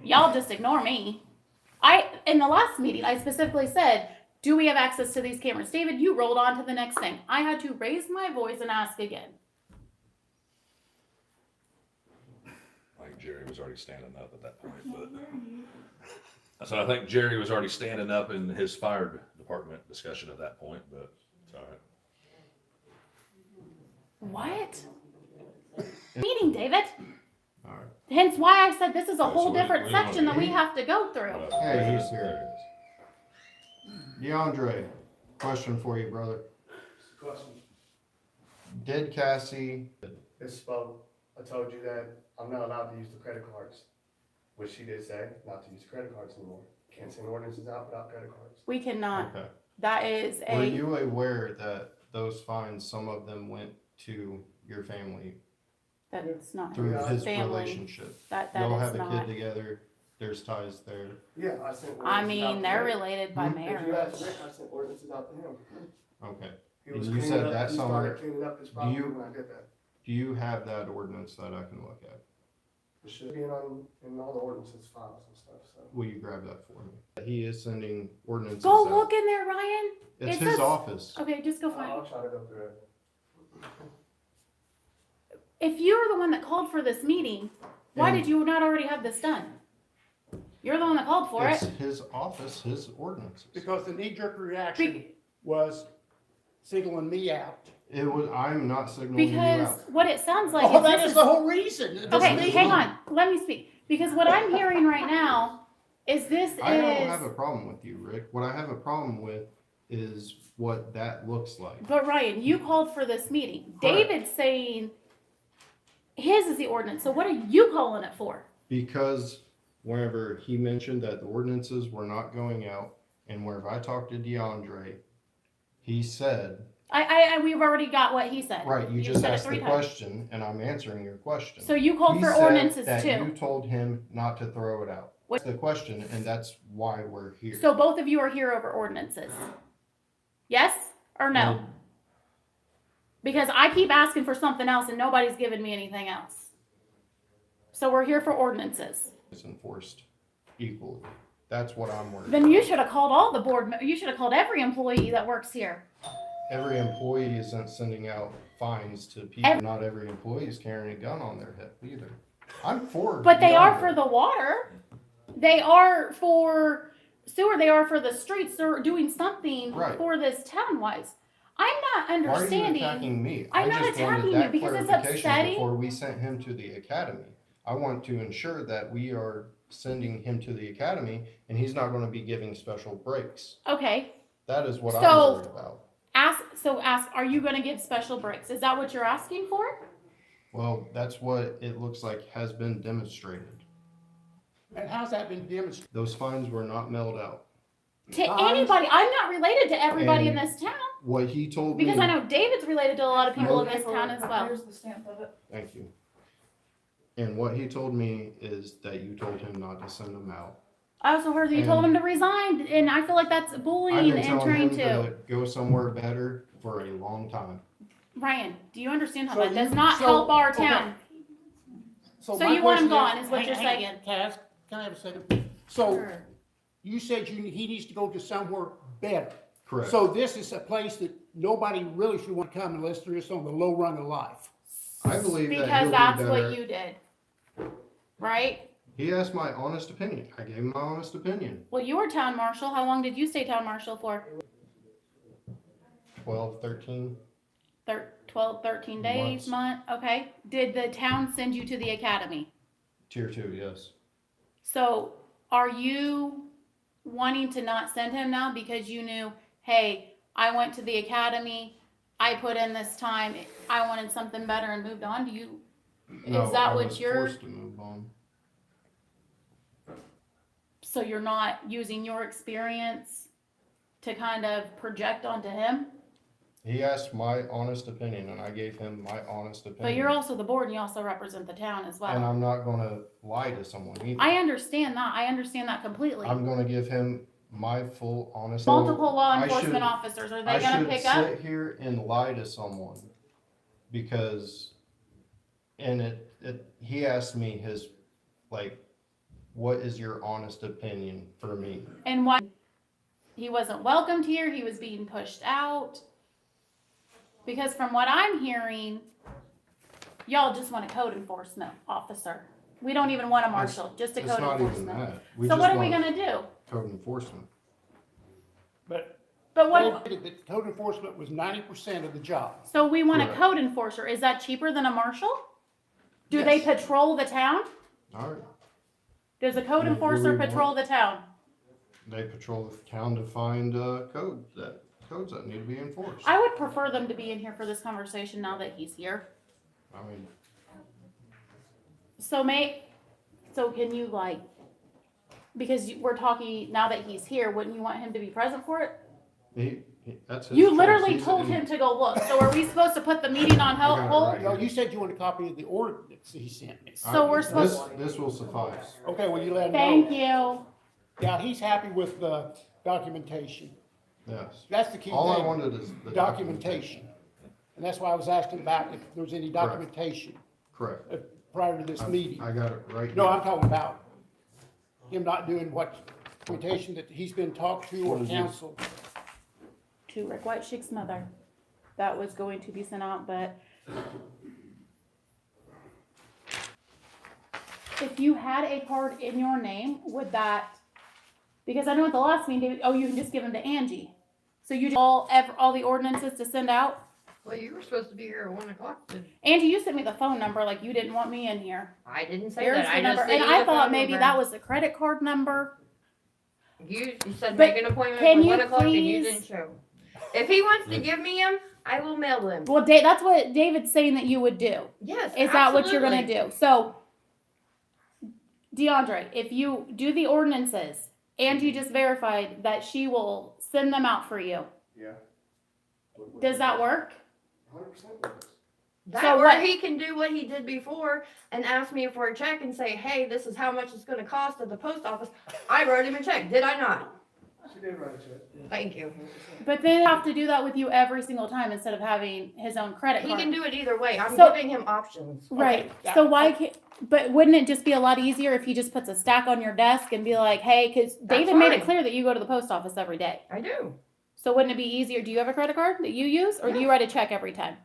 Y'all just ignore me. In the last meeting, I specifically said, do we have access to these cameras? David, you rolled on to the next thing. I had to raise my voice and ask again. I think Jerry was already standing up at that point, but. So I think Jerry was already standing up in his fire department discussion at that point, but it's all right. What? Meeting, David. All right. Hence why I said this is a whole so we different don't section that we need- have to go through. Hey, he's here. DeAndre, question for you, brother. Question. Did Cassie, Misspoke. I told you that I'm not allowed to use the credit cards, which she did say not to use credit cards anymore. Can't send ordinances out without credit cards. We cannot. okay. That is Were a. you aware that those fines, some of them went to your family That's not through Yeah. his family. relationship? That Y'all is have a not. kid together, there's ties there. Yeah, I sent. I ordinances out mean, to they're Rick. related by If you marriage. ask Rick, I sent ordinances out to him. Okay. He And was you cleaning said up- that he summer- started cleaning up his property you- when I did that. Do you have that ordinance that I can look at? It should be in all the ordinances files and stuff, so. Will you grab that for me? He is sending ordinances Go out. look in there, Ryan. It's it his says- office. Okay, just go find I'll it. try to go through it. If you're the one that called for this meeting, why And- did you not already have this done? You're the one that called for It's it. his office, his ordinances. Because the knee-jerk reaction was singling me out. It was, I'm not signaling you Because out. what it sounds like Oh, is that this is the whole reason. This Okay, meeting- hang on. Let me speak. Because what I'm hearing right now is this I don't have a is. problem with you, Rick. What I have a problem with is what that looks like. But Ryan, you called for this meeting. Correct. David's saying his is the ordinance. So what are you calling it for? Because whenever he mentioned that the ordinances were not going out, and whenever I talked to DeAndre, he said, we've already got what he said. right, you You've just said it asked the 3 times. question, and I'm answering your question. So you called He for said ordinances that too. you told him not to throw it out. What- That's the question, and that's why we're here. So both of you are here over ordinances. Yes or no? And Because I keep asking for something else and nobody's giving me anything else. So we're here for ordinances. it's enforced equally. That's what I'm worried Then about. you should have called all the you should have called every employee that works here. Every employee isn't sending out fines to people. Not every employee is carrying a gun on their hip either. I'm for. But they are DeAndre. for the water. They are for sewer. They are for the streets. They're doing something Right. for this town wise. I'm not Why are you understanding. attacking me? I'm I not just wanted attacking that you because it's clarification upsetting. before we sent him to the academy. I want to ensure that we are sending him to the academy and he's not going to be giving special breaks. Okay. That is what So- I'm worried about. Ask, are you going to give special breaks? Is that what you're asking for? Well, that's what it looks like has been demonstrated. And how's that been demonstrated? Those fines were not mailed out. To Fines? anybody. I'm not related to everybody in And- this town What he told me. because I know David's related to a lot of people in this town as well. Here's the stamp of it. Thank you. And what he told me is that you told him not to send them out. I also heard that you told him to resign, and I feel like that's I've bullying been and telling trying him to go somewhere better for a long time. Ryan, do you understand how So that does you- not so- help our okay. town? So my you want him question gone, is what you're hang on, saying. Cass, can I have a second? So you said he needs to go to somewhere better. Correct. So this is a place that nobody really should want to come unless they're just on the low run of life. I believe that Because he'll that's be what better. you did, right? He asked my honest opinion. I gave him my honest opinion. Well, you were town marshal. How long did you stay town marshal for? 12, 13. 12, 13 days, Months. month? Okay. Did the town send you to the academy? Tier 2, yes. So are you wanting to not send him now because you knew, hey, I went to the academy, I put in this time, I wanted something better and moved on? Do you, No, is that I what was you're, forced to move on. so you're not using your experience to kind of project onto him? He asked my honest opinion, and I gave him my honest opinion. But you're also the board and you also represent the town as And well. I'm not going to lie to someone either. I understand that. I understand that completely. I'm going to give him my full honest. Multiple law I enforcement should- officers, are I they gonna should pick up? sit here and lie to someone because, and he asked me his, like, what is your honest opinion for me? And why he wasn't welcomed here, he was being pushed out. Because from what I'm hearing, y'all just want a code enforcement officer. We don't even want a marshal, just a It's code not even enforcement. that. We So just what are we want gonna do? Code enforcement. But But the code enforcement was 90% of the job. so we want a Correct. code enforcer, is that cheaper than a marshal? Do they Yes. patrol the town? All right. Does a code Do we enforcer want- patrol the town? They patrol the town to find codes that need to be enforced. I would prefer them to be in here for this conversation now that he's here. I mean, So can you because we're talking, now that he's here, wouldn't you want him to be present for it? that's his You choice. literally He's told in- him to go look, so are we supposed to put the meeting on I got it hold? right. No, you said you want a copy of the ordinance he sent me. So we're This, supposed- this will suffice. Okay, well, you let him know. Thank you. Yeah, he's happy with the documentation. Yes. That's the key All I thing, wanted is the documentation. And that's why I was asking about if there was any documentation Correct. prior to this meeting. I got it right. No, here. I'm talking about him not doing what documentation that he's been talked to or What is this? counsel. To Rick Whiteshick's mother. That was going to be sent out, but if you had a card in your name, would that, because I know at the last meeting, David, you can just give them to Angie. So you all the ordinances to send out? Well, you were supposed to be here at 1 o'clock. Angie, you sent me the phone number, like you didn't want me in here. I didn't say Here's that. the I number, just sent and you I the thought phone maybe number. that was the credit card number. You said But make an appointment can for you 1 o'clock and you please- didn't show. If he wants to give me him, I will mail them. Well, that's what David's saying that you would do. Yes. Is that what you're gonna absolutely. do? So DeAndre, if you do the ordinances, Angie just verified that she will send them out for you. Yeah. Does that work? 100% works. That So or what- he can do what he did before and ask me for a check and say, hey, this is how much it's gonna cost at the post office. I wrote him a check, did I not? She did write a check. Thank you. But they have to do that with you every single time instead of having his own credit He card. can do it either way. I'm So- giving him options. Right. Okay, yeah. So why can't, but wouldn't it just be a lot easier if he just puts a stack on your desk and be like, hey, cause David made it fine. clear that you go to the post office every day. I do. So wouldn't it be easier? Do you have a credit card that you use or do you write a check every time?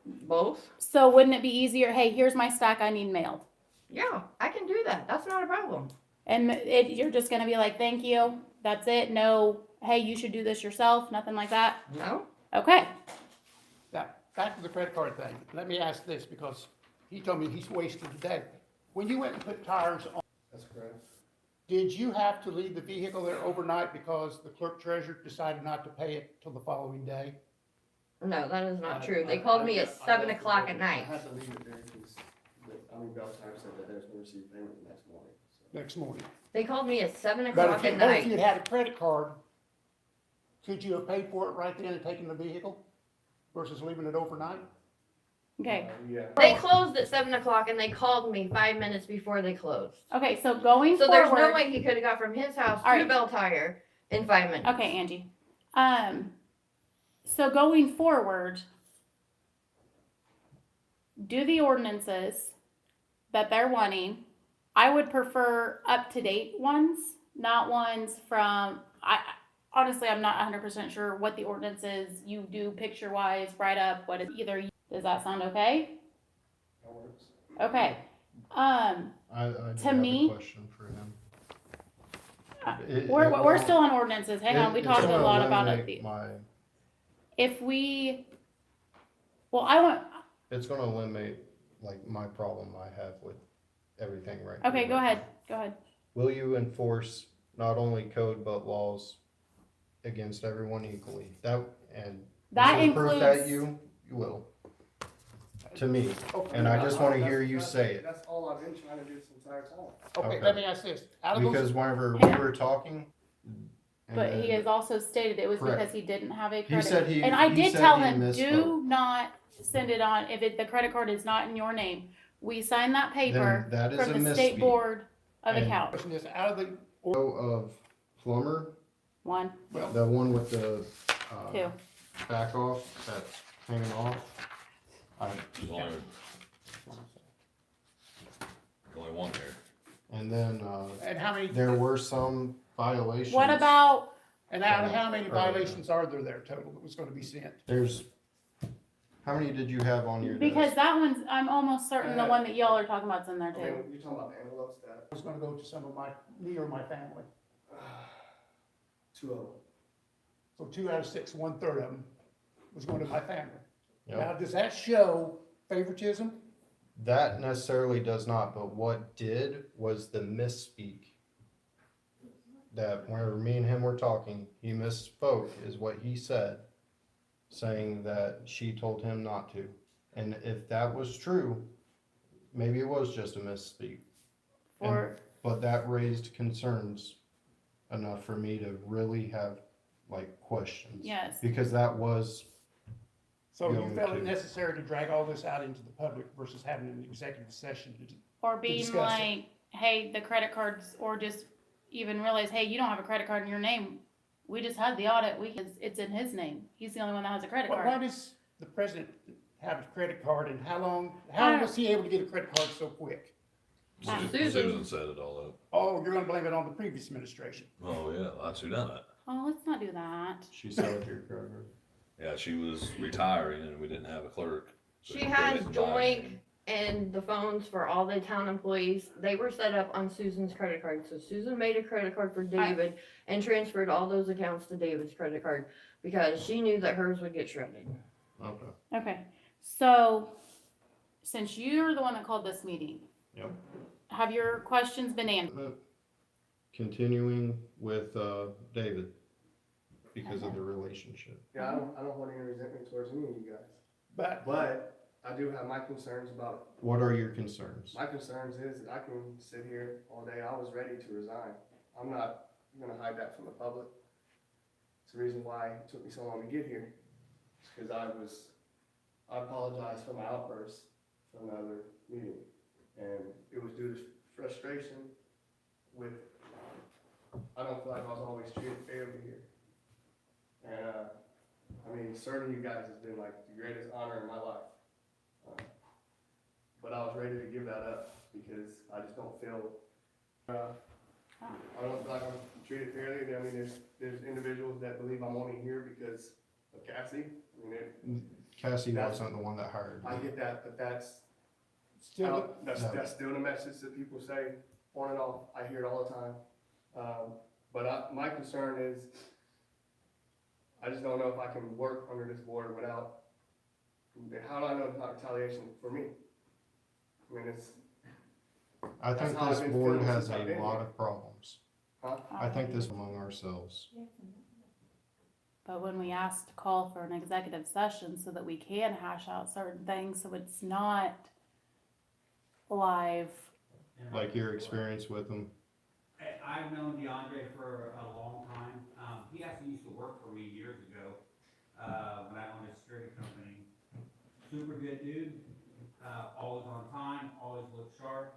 Both. So wouldn't it be easier? Hey, here's my stack I need mailed. Yeah, I can do that. That's not a problem. And you're just going to be like, thank you. That's it. No, hey, you should do this yourself. Nothing like that. No? Okay. Now, back to the credit card thing. Let me ask this because he told me he's wasted today. When you went and put tires on, That's correct. did you have to leave the vehicle there overnight because the clerk treasurer decided not to pay it till the following day? No, that is not true. They called me at 7 o'clock at I night. had to leave it there because, Bell Tire said that they was gonna receive payment the next morning. So. Next morning. They called me at 7 But o'clock at if night. you had a credit card, could you have paid for it right then and taken the vehicle versus leaving it overnight? Okay. Yeah. They closed at 7 o'clock and they called me 5 minutes before they closed. Okay. So going So forward. there's no way he could have got from his house All to right. Bell Tire in 5 minutes. Okay, Angie. So going forward, do the ordinances that they're wanting. I would prefer up-to-date ones, not ones from, honestly, I'm not 100% sure what the ordinance is. You do picture-wise, write up what it either, does that sound okay? That works. Okay. I To have me- a question for him. We're still on ordinances. Hang on, we It's talked a gonna lot about eliminate it. my- If we, well, I want, It's gonna eliminate, like, my problem I have with everything right okay, now. go ahead, go ahead. Will you enforce not only code but laws against everyone equally? That, and. That is there proof that includes- you will, to me, Okay. and I just wanna hear you say it. That's all I've been trying to do this entire time. Okay, Okay. let me ask this. Out of those, Because whenever we Yeah. were talking. and But he then has also stated it was Correct. because he didn't have a He credit. said he. And I he did said tell he him, misspoke. do not send it on, if the credit card is not in your name. We signed that paper Then that is from a the state misspeak. board of And- accounts. question is, out of the, Of plumber, One, the one with the, two. back off, that's hanging off. There's only one there. And then, and how many, there were some violations. What about, and out of how many violations are there total that was gonna be sent? There's, how many did you have on your because desk? that one's, I'm almost certain the one that y'all are talking about's in there too. Okay, you're talking about the envelopes that, Was gonna go to some of me or my family. 2 of them. So 2 out of 6, 1/3 of them was going to my family. Yep. Now, does that show favoritism? That necessarily does not, but what did was the misspeak. That whenever me and him were talking, he misspoke is what he said, saying that she told him not to. And if that was true, maybe it was just a misspeak. For, But that raised concerns enough for me to really have like questions. yes, Because that was, So you Going felt it to. necessary to drag all this out into the public versus having an executive session to or being discuss it. like, hey, the credit cards, or just even realize, hey, you don't have a credit card in your name. We just had the audit, it's in his name. He's the only one that has a credit Why card. does the president have a credit card and how was he able to get a credit card so quick? Susan set it all up. Oh, you're gonna blame it on the previous administration. Oh, yeah, that's who done it. Oh, let's not do that. she said with your credit card. Yeah, she was retiring and we didn't have a clerk. so She couldn't has buy joint anything. and the phones for all the town employees. They were set up on Susan's credit card. So Susan made a credit card for David and transferred all those accounts to David's credit card because she knew that hers would get shredded. Okay. Okay, so, since you're the one that called this meeting. Yep. Have your questions been answered? Continuing with, David, because of the relationship. Yeah, I don't hold any resentment towards any of you guys. But But I do have my concerns about, What are your concerns? my concerns is that I can sit here all day, I was ready to resign. I'm not gonna hide that from the public. It's the reason why it took me so long to get here. It's cause I apologize for my outburst from the other meeting. And it was due to frustration with, I don't feel like I was always treated fairly here. And, I mean, serving you guys has been like the greatest honor in my life. But I was ready to give that up because I just don't feel, I don't feel like I'm treated fairly. I mean, there's individuals that believe I'm only here because of Cassie. I mean, Cassie That's- wasn't the one that hired I you. get that, but that's Still, that's still the message that people say on and off. I hear it all the time. But my concern is, I just don't know if I can work under this board without, how do I know it's not retaliation for me? I mean, it's, I That's think how this I've been board feeling has since I've a been lot here. of problems. huh? I think this among ourselves. But when we asked to call for an executive session so that we can hash out certain things, so it's not live. Like your experience with them. I've known DeAndre for a long time. He actually used to work for me years ago, when I owned a security company. Super good dude, always on time, always looked sharp.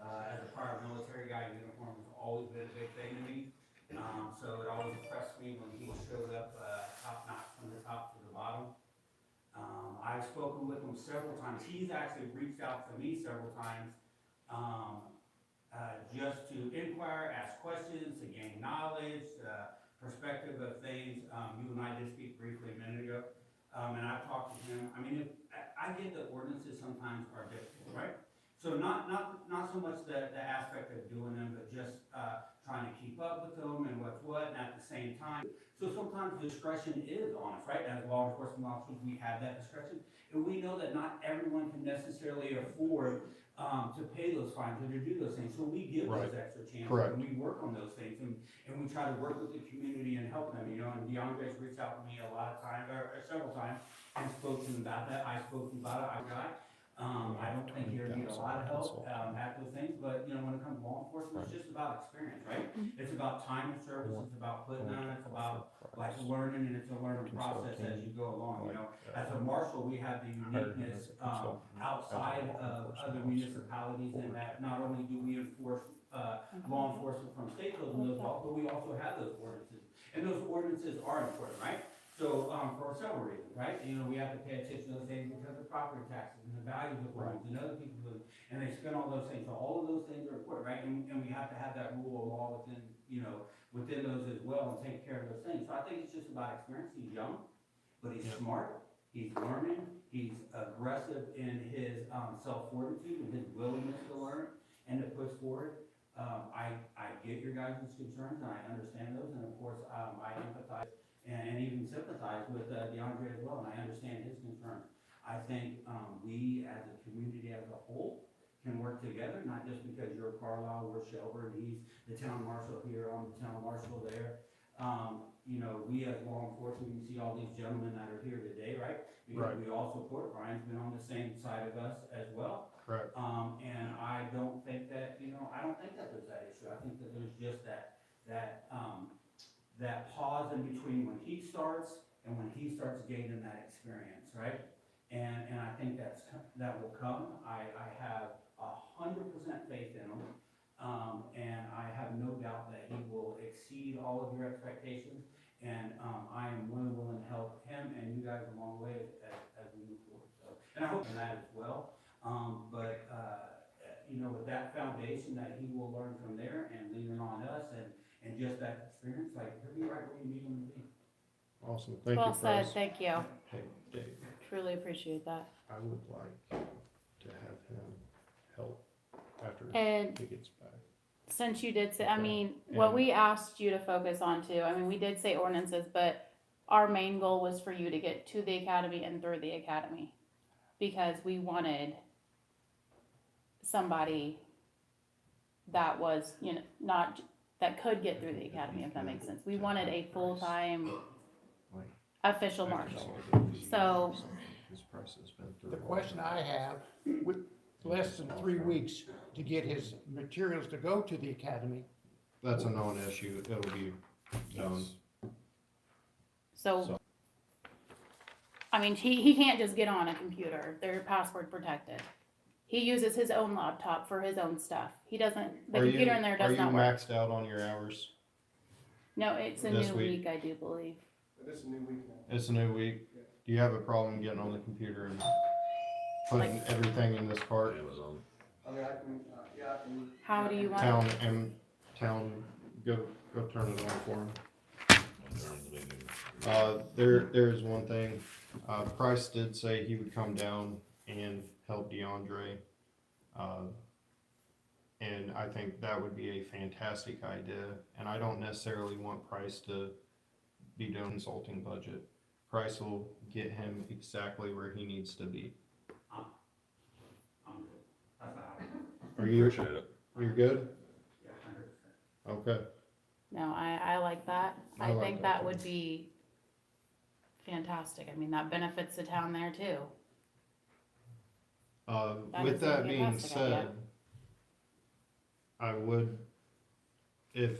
As a prior military guy, uniform has always been a big thing to me. So it always impressed me when he showed up, top notch from the top to the bottom. I've spoken with him several times. He's actually reached out to me several times, just to inquire, ask questions, to gain knowledge, perspective of things. You and I did speak briefly a minute ago, and I've talked to him. I mean, I get that ordinances sometimes are difficult, right? So not so much the aspect of doing them, but just trying to keep up with them and what's what, and at the same time. So sometimes discretion is on us, right? As law enforcement officers, we have that discretion. And we know that not everyone can necessarily afford to pay those fines or to do those things. So we give Right. those extra chances. Correct. And we work on those things and we try to work with the community and help them, you know. And DeAndre's reached out to me a lot of times, or several times, and spoke to him about that. I spoke to him about it. I don't think you're gonna need a lot of help at those things, but you know, when it comes to law enforcement, it's just about experience, right? It's about time of service, it's about putting on, it's about like learning, and it's a learning process as you go along, you know. As a marshal, we have the uniqueness, outside of other municipalities in that not only do we enforce, law enforcement from state codes and those laws, but we also have those ordinances. And those ordinances are important, right? So, for several reasons, right? You know, we have to pay attention to those things because of property taxes and the values of homes and other people, and they spend all those things. So all of those things are important, right? And we have to have that rule of law within, you know, within those as well and take care of those things. So I think it's just about experience. He's young, but he's smart, he's learning, he's aggressive in his, self-fortitude and his willingness to learn and to push forward. I get your guys' concerns and I understand those, and of course, I empathize and even sympathize with DeAndre as well, and I understand his concerns. I think we as a community as a whole can work together, not just because you're Carlisle, we're Shelburne, he's the town marshal here, I'm the town marshal there. You know, we as law enforcement, you see all these gentlemen that are here today, right? Because we all support, Brian's been on the same side of us as well. Correct. And I don't think that, you know, I don't think that there's that issue. I think that there's just that pause in between when he starts and when he starts gaining that experience, right? And I think that will come. I have 100% faith in him. And I have no doubt that he will exceed all of your expectations. And I am willing to help him and you guys along the way as we move forward. So, and I hope in that as well. You know, with that foundation that he will learn from there and leaning on us and just that experience, like he'll be right where you need him to be. Awesome. Thank Well you, said, Chris. thank you. Hey, Dave, Truly appreciate that. I would like to have him help after And he gets back. since you did say, I Okay. mean, what And- we asked you to focus on too, I mean, we did say ordinances, but our main goal was for you to get to the academy and through the academy. Because we wanted somebody that was, you know, that could get through the academy, if that makes sense. We wanted a full-time official marshal. So His price has been through. The question I have, with less than 3 weeks to get his materials to go to the academy, That's a non-issue, it'll be done. So, I mean, he can't just get on a computer, they're password protected. He uses his own laptop for his own stuff, he doesn't, the computer in there does not Are you work. maxed out on your hours? No, it's a this new week? week, I do believe. This is a new week now. It's a new week. Do you have a problem getting on the computer and putting everything in this cart? Amazon. I mean, I can, yeah, I can. How do you want? Town, go turn it on for him. During the meeting. There's one thing, Price did say he would come down and help DeAndre. And I think that would be a fantastic idea, and I don't necessarily want Price to be doing consulting budget. Price will get him exactly where he needs to be. I'm good. That's not how. Are you, Appreciate it. you're good? Yeah, 100%. Okay. No, I like that, I I like think that that too. would be fantastic, I mean, that benefits the town there too. That With is a that being fantastic idea. said, I would, if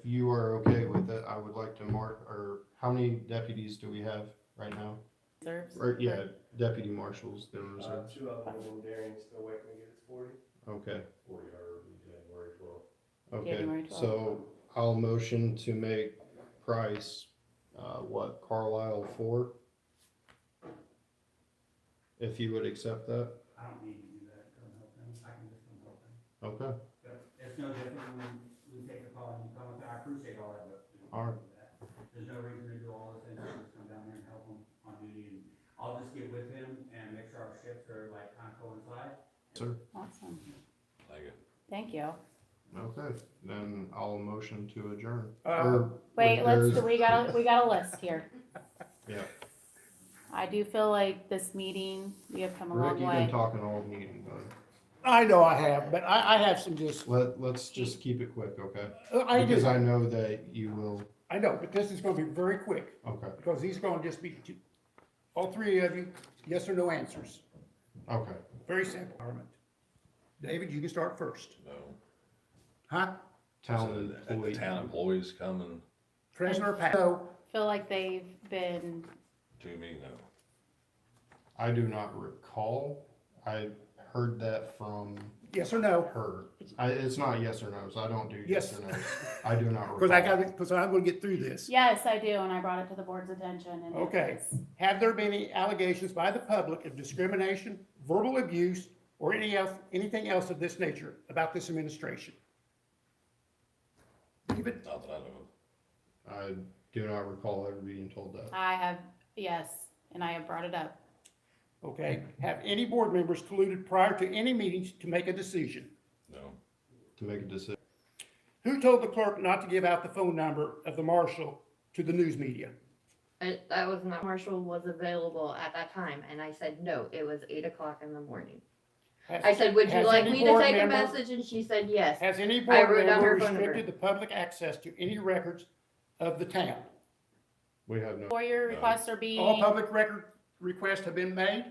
you are okay with it, I would like to mark, or how many deputies do we have right now? Reserves? Or, yeah, deputy marshals, they're reserves. 2 of them in Darien still waiting to get his 40. Okay, 40 hours in January 12th. okay, January 12th. so I'll motion to make Price, Carlisle 4? If you would accept that, I don't need to do that, come help him, I can just come help him. okay, But it's no different when we take a call and you come up, I appreciate all that, but. All right. There's no reason to do all those things, just come down there and help him on duty, and I'll just get with him and make sure our shifts are like kind of coincide. sir, Awesome, Thank you. thank you. okay, then I'll motion to adjourn. Wait, there's- we got a list here. Yeah. I do feel like this meeting, we have come a Rick, long you've been way. talking all meeting, bud. I know I have, but I have some just, Let's just keep it quick, okay? I Because do, I know that you will, I know, but this is gonna be very quick, okay, because these are gonna just be, all 3 of you, yes or no answers. okay. Very simple. David, you can start first. No. Huh? Town So the employee. town employees coming Treasurer Pat. So, Feel like they've been, to me, no. I do not recall. I heard that from yes or no? her. It's not yes or no's. I don't do yes Yes. or no's. I do not Because I recall. got, because I'm gonna get through this. yes, I do, and I brought it to the board's attention and. it Okay. was- Have there been any allegations by the public of discrimination, verbal abuse, or anything else of this nature about this administration? David? Not that I know of. I do not recall ever being told that. I have, yes, and I have brought it up. Okay. Have any board members colluded prior to any meetings to make a decision? No. To make a decision. Who told the clerk not to give out the phone number of the marshal to the news media? That was not, Marshall was available at that time, and I said, no, it was 8 o'clock in the morning. I said, would you Has like any me to board take a member- message? And she said, yes. Has any I board wrote down member her phone number. restricted the public access to any records of the town? We have no, FOIA requests are All being, public record requests have been made?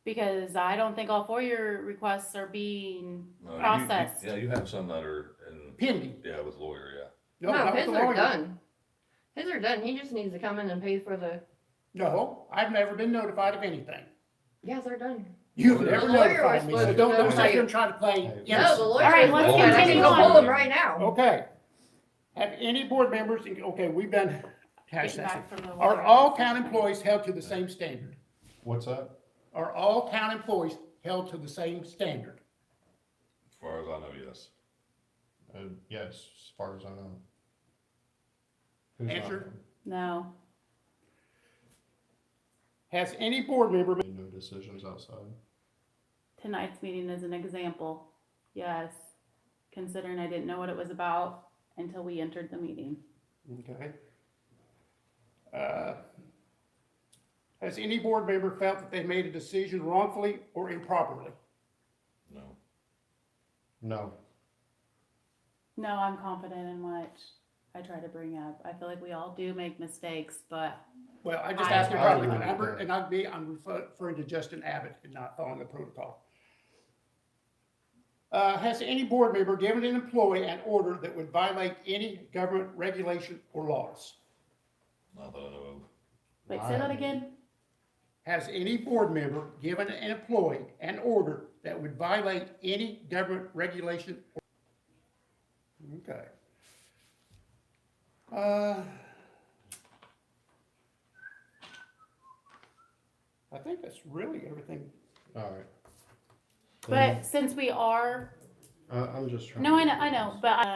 because I don't think all FOIA requests are being No, processed. Yeah, you have some that are in, Pending? yeah, with lawyer, yeah. No, not with his the are lawyer. done. His are done. He just needs to come in and pay for the, No, I've never been notified of anything. yes, they're done. You've The never lawyer notified was me, supposed so to don't notify sit here you. and try to play No, No, the innocent. lawyer. All right, is let's supposed to. I can continue go on. pull him right now. Okay. Have any board members, okay, we've done, Getting back from the are lawyer. all town employees held to the same standard? what's that? Are all town employees held to the same standard? As far as I know, yes. Yes, as far as I know. Who's not? Answer. No, Has any board member, Made no decisions outside. tonight's meeting is an example, yes, considering I didn't know what it was about until we entered the meeting. okay. Has any board member felt that they made a decision wrongfully or improperly? No. No, No, I'm confident in what I try to bring up. I feel like we all do make mistakes, but Well, I just I asked you agree probably, with and I'm referring to Justin Abbott and not following the protocol. Has any board member given an employee an order that would violate any government regulation or laws? Not that I know of. wait, say that again. Has any board member given an employee an order that would violate any government regulation? Okay. I think that's really everything. Alright. But since we are, I'm just trying. no, to I know, but,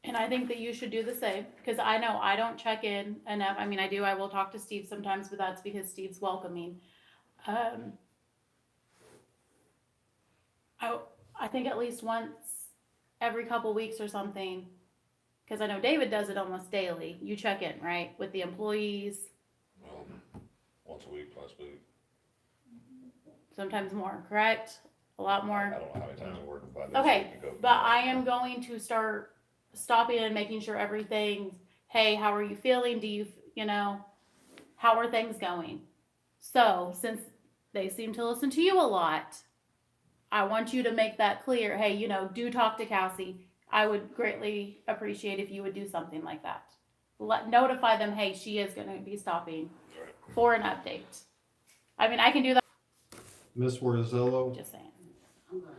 and I think that you should do the same, cause I know I don't check in enough. I mean, I will talk to Steve sometimes, but that's because Steve's welcoming. I think at least once every couple weeks or something, cause I know David does it almost daily. You check in, right, with the employees, Once a week, twice a week. sometimes more, correct? A lot more. I don't know how many times I work in 5 days. Okay, to go. but I am going to start stopping and making sure everything, hey, how are you feeling? Do you, how are things going? So since they seem to listen to you a lot, I want you to make that clear. Hey, do talk to Cassie. I would greatly appreciate if you would do something like that. Notify them, hey, she is going to be stopping for an update. I mean, I can do that. Miss Warzillo, Just saying. I'm gonna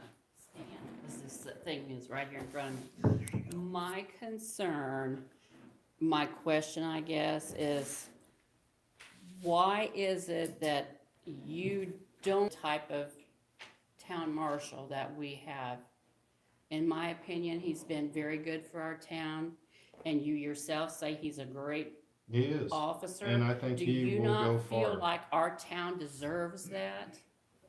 stand, this thing is right here in front of me. My concern, my question, I guess, is why is it that you don't type of town marshal that we have? In my opinion, he's been very good for our town, and you yourself say he's a great he is, officer. and I think Do he you will go not feel far. like our town deserves that?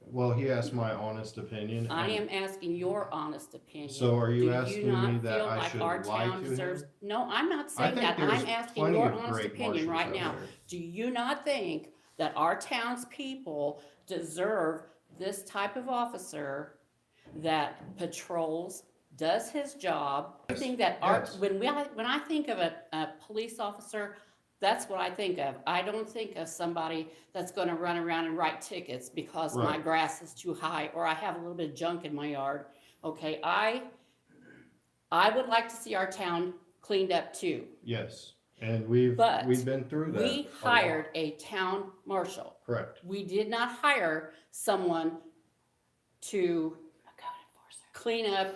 Well, he asked my honest opinion. I and am asking your honest opinion. So are you Do asking not me that feel I like should our lie town to deserves- him? No, I'm not I saying think that. there's I'm asking plenty your of honest great opinion marshals right out now. there. Do you not think that our townspeople deserve this type of officer that patrols, does his job? I think that Yes. when I think of a police officer, that's what I think of. I don't think of somebody that's gonna run around and write tickets because my Right. grass is too high or I have a little bit of junk in my yard. Okay, I would like to see our town cleaned up too. Yes, and we've But been through that. We a lot. hired a town marshal. Correct. We did not hire someone to clean up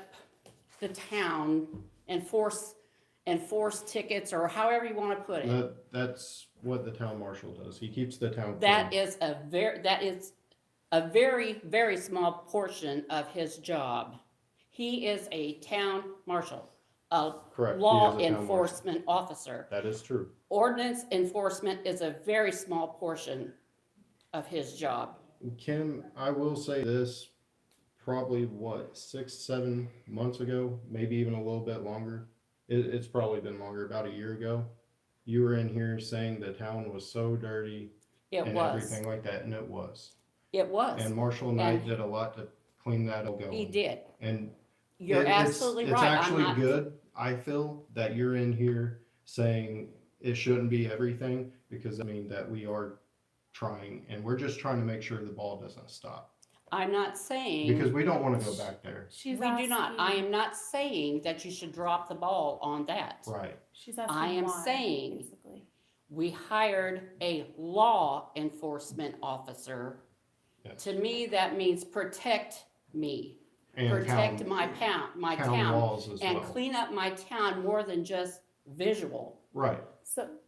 the town, enforce tickets, or however you wanna put it. That's what the town marshal does. He keeps the town clean. That is a very, very small portion of his job. He is a town marshal, a Correct. He law is a town enforcement officer. That is true. Ordinance enforcement is a very small portion of his job. Kim, I will say this, probably 6, 7 months ago, maybe even a little bit longer. It's probably been longer, about a year ago. You were in here saying the town was so dirty It and was. everything like that, and it was. It was. And Marshall Knight did a lot to clean that all going. He did. And You're absolutely right. It's I'm actually not- good, I feel, that you're in here saying it shouldn't be everything, because I mean that we are trying, and we're just trying to make sure the ball doesn't stop. I'm not saying. Because we don't want to go back there. She's We do not. asking- I am not saying that you should drop the ball on that. Right. She's asking I am why, saying- basically. We hired a law enforcement officer. Yes. To me, that means protect me, And protect town- my town town, walls as and well. clean up my town more than just visual. Right.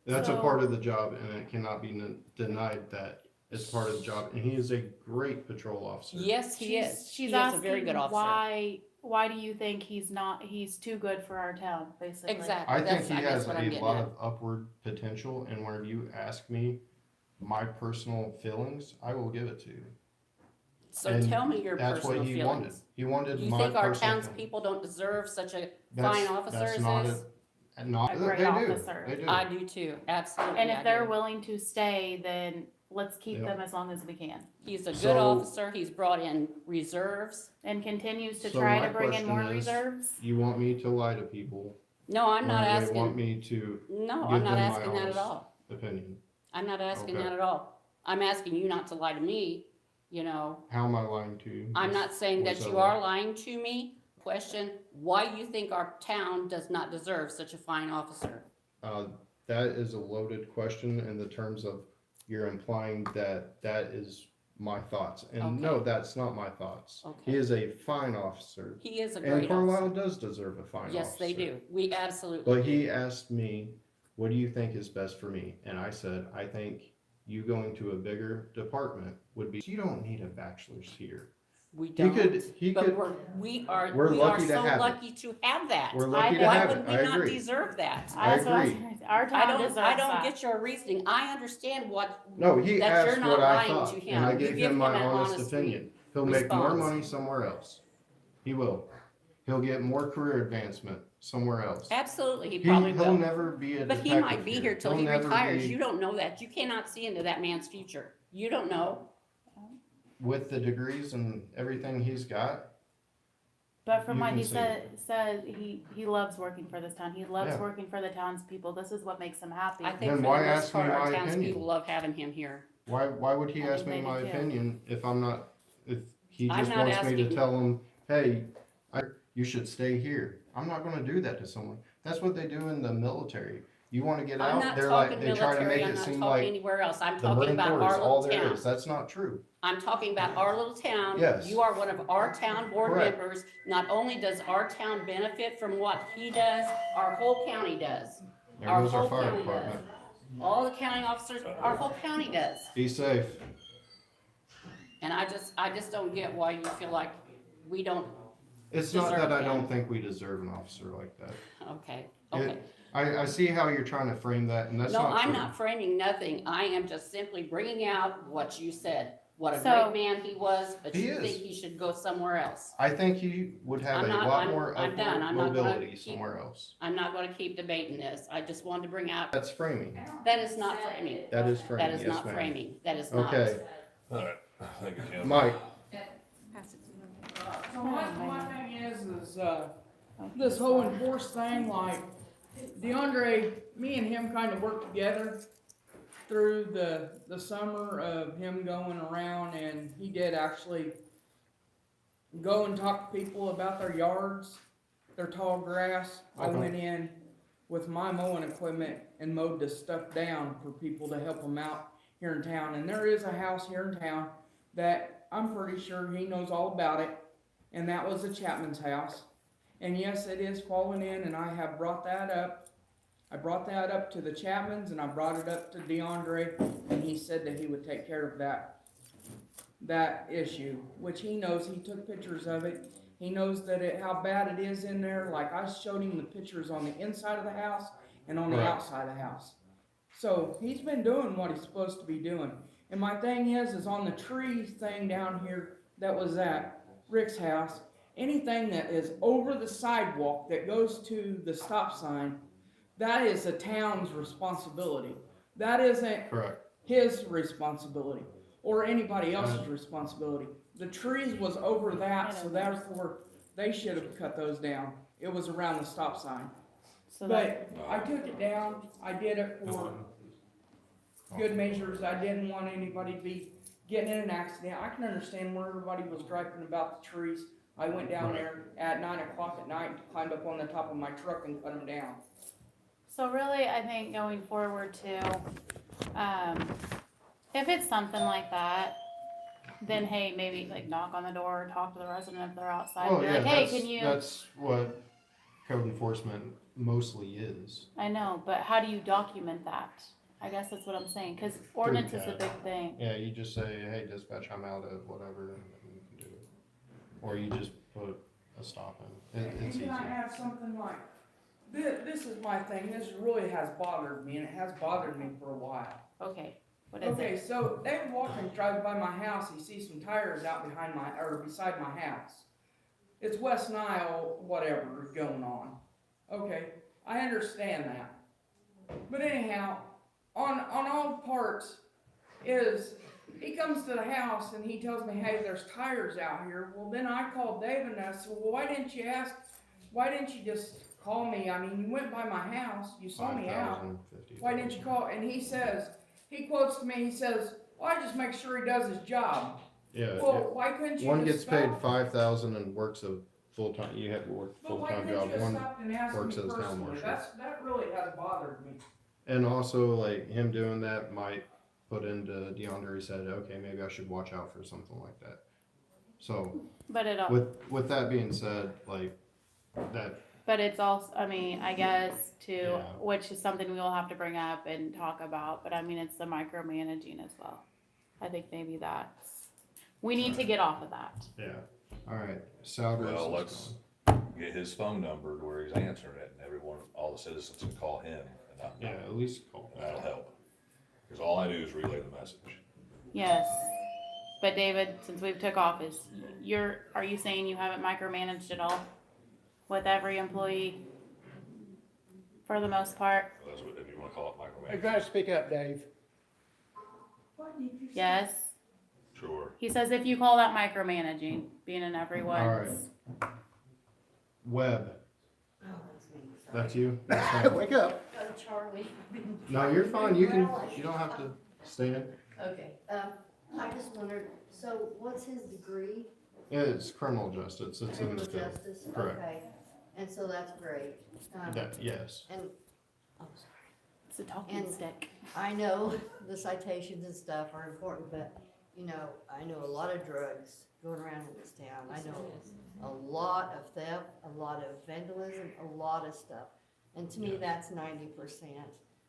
That's a So- part of the job, and it cannot be denied that it's part of the job. And he is a great patrol officer. Yes, he is. She's He is a very asking good officer. why do you think he's too good for our town, basically? Exactly. I think That's, he I guess, has what I'm a getting lot at. of upward potential, and whenever you ask me my personal feelings, I will give it to you. So And tell me your That's personal what he wanted. feelings. He wanted Do you my think our personal feelings. townspeople don't deserve such a That's- fine officer that's as not this? Not, A they great do. officer. They do. I do too, absolutely. And I if they're do. willing to stay, then let's keep Yep. them as long as we can. He's a good So- officer, he's brought in reserves. And continues to So try my to bring in more question is, reserves. You want me to lie to people? No, I'm not or they want asking, me to no, give I'm not them my asking that at honest all. opinion? I'm not asking Okay. that at all. I'm asking you not to lie to me, you know. How am I lying to you? I'm not saying that What's you that are like? lying to me. Question, why you think our town does not deserve such a fine officer? That is a loaded question in the terms of you're implying that that is my thoughts. And no, Okay. that's not my thoughts. Okay. He is a fine officer. He is a And great Carlisle officer. does deserve a fine officer. Yes, they do. We absolutely But do. he asked me, what do you think is best for me? And I said, I think you going to a bigger department would be, you don't need a bachelor's here. We He don't, could, but we're we are lucky to so have it. lucky to have that. We're lucky to Why have would it. we I not agree. deserve that? I That's what agree. Our town deserves I don't that. get your reasoning. I understand what, No, he that you're asked not what I lying thought, to and I him. You gave give him my him an honest honest opinion. He'll make more response. money somewhere else. He will. He'll get more career advancement somewhere else. absolutely, he probably He'll will. never be a But detective he might be here till He'll he never retires. be- You don't know that. You cannot see into that man's future. You don't know. With the degrees and everything he's got, But from You what can he see said he loves working for this town. He loves Yeah. working for the townspeople. This is what makes him happy. I think Then for why the most ask me part, our my townspeople opinion? love having him here. why would he I ask think me they my do too. opinion if I'm not, if he I'm just not wants me to asking- tell him, hey, you should stay here. I'm not gonna do that to someone. That's what they do in the military. You wanna get I'm out, not they're talking like, they try to military, make I'm it not seem talking like anywhere else. I'm the talking Marine about Corps our is all little there town. is. That's not true. I'm talking about our little town. Yes. You are one of our town board Correct. members. Not only does our town benefit from what he does, our whole county does. There Our goes our whole fire county does. department. All the county officers, our whole county does. Be safe. And I just don't get why you feel like we don't, It's not Deserve that I him. don't think we deserve an officer like that. okay, It- okay. I see how you're trying to frame that, and that's No, not true. I'm not framing nothing. I am just simply bringing out what you said. What a So- great man he was, but He you is. think he should go somewhere else. I think he would have I'm a not- lot I'm- more I'm done. upward I'm not gonna mobility keep- somewhere else. I'm not gonna keep debating this. I just wanted to bring out, That's framing. that is not framing. That is framing, That is yes, not ma'am. framing. That is not. Okay, Alright, thank you, Tim. Mike, So my thing is, this whole enforced thing, like, DeAndre, me and him kind of worked together through the summer of him going around, and he did actually go and talk to people about their yards, their tall grass. I Okay. went in with my mowing equipment and mowed this stuff down for people to help them out here in town. And there is a house here in town that I'm pretty sure he knows all about it, and that was the Chapman's house. And yes, it is falling in, and I have brought that up. I brought that up to the Chapmans, and I brought it up to DeAndre, and he said that he would take care of that issue, which he knows. He took pictures of it. He knows that how bad it is in there. Like, I showed him the pictures on the inside of the house and on the Right. outside of the house. So he's been doing what he's supposed to be doing. And my thing is on the tree thing down here that was at Rick's house, anything that is over the sidewalk that goes to the stop sign, that is the town's responsibility. That isn't correct. his responsibility or anybody else's responsibility. The trees was over that, so therefore they should have cut those down. It was around the stop sign. So that, But I took it down. I did it for good measures. I didn't want anybody to be getting in an accident. I can understand where everybody was griping about the trees. I went down there at 9 o'clock at night, climbed up on the top of my truck and cut them down. so really, I think going forward too, if it's something like that, then hey, maybe like knock on the door, talk to the resident if they're outside, Oh, and be yeah, like, hey, that's, can you? that's what code enforcement mostly is. I know, but how do you document that? I guess that's what I'm saying, cause ordinance is a code. big thing. Yeah, you just say, hey, dispatch, I'm out at whatever, and you can do it. Or you just put a stop in. It's And easy. can I have something like, this is my thing, this really has bothered me, and it has bothered me for a while. Okay, what is Okay, it? so David Watkins drives by my house, he sees some tires out beside my house. It's West Nile, whatever, going on. Okay, I understand that. But anyhow, on all parts, is he comes to the house and he tells me, hey, there's tires out here. Well, then I called David and I said, well, why didn't you just call me? I mean, you went by my house, you saw me out. 50. Why didn't you call? And he says, he quotes to me, he says, well, I just make sure he does his job. Yeah, Well, why couldn't you one just gets paid stop? 5,000 and works a full-time, you have to work a But why full-time couldn't job, you have one stopped and asked works me as town personally? marshal. That really has bothered me. And also, like, him doing that might put into DeAndre's head, okay, maybe I should watch out for something like that. So, But it, with that being said, like, that, but it's also, I mean, I guess too, Yeah. which is something we will have to bring up and talk about, but I mean, it's the micromanaging as well. I think maybe we need to get off of that. yeah. Alright, Souders Well, is let's gone. get his phone number to where he's answering it, and everyone, all the citizens can call him, and not me. Yeah, at least call. That'll help. Because all I do is relay the message. Yes. But David, since we've took office, are you saying you haven't micromanaged at all? With every employee? For the most part? That's what, if you wanna call it Hey, micromanaging. guys, speak up, Dave. What did you say? Yes. Sure. He says if you call that micromanaging, being in everyone's. Webb, Oh, that's me, sorry. that's you? That's fine. Wake up. Oh, Charlie. No, you're fine, you don't have to stand. Okay, I just wondered, so what's his degree? It's criminal justice, it's in Criminal the field. justice? Correct. Okay, and so that's great. Yes. And, oh, sorry. It's a talking And- stick. I know the citations and stuff are important, but, you know, I know a lot of drugs going around in this town. I know a lot of theft, a lot of vandalism, a lot of stuff. And to me, Yeah. that's 90%.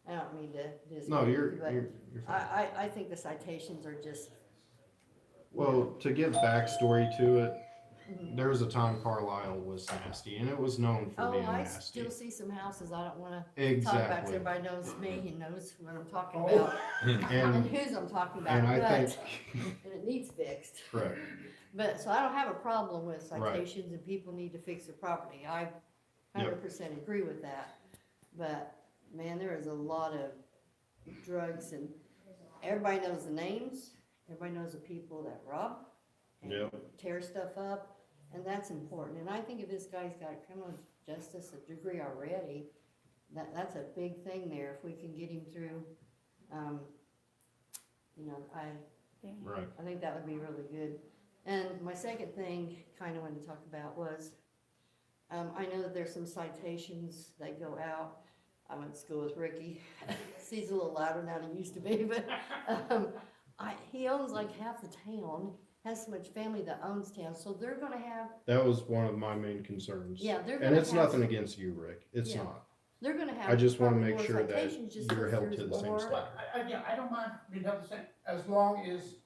I don't mean to dismiss No, you, you're but fine. I think the citations are just, Well, to give backstory to it, there was a time Carlisle was nasty, and it was known for oh, being I nasty. still see some houses I don't wanna talk about, 'cause Exactly. everybody knows me and knows what I'm talking Oh. about, and And, whose I'm talking about, and I but, think, and it needs fixed. correct, But, so I don't have a problem with Right. citations and people need to fix their property, I 100% agree with that. But, man, there is a lot of drugs and everybody knows the names, everybody knows the people that rob and Yep. tear stuff up, and that's important. And I think if this guy's got a criminal justice degree already, that's a big thing there, if we can get him through, you know, right. I think that would be really good. And my second thing, kinda wanted to talk about was, I know that there's some citations that go out. I went to school with Ricky. He's a little louder now than he used to be, but, he owns like half the town, has so much family that owns town, so they're gonna have, That was one of my main concerns. yeah, they're gonna And have. it's nothing against you, Rick, it's Yeah. not. They're gonna have. I just wanna probably make more sure that citations just you're 'cause held there's to the same more. standard. Yeah, I don't mind being held the same, as long as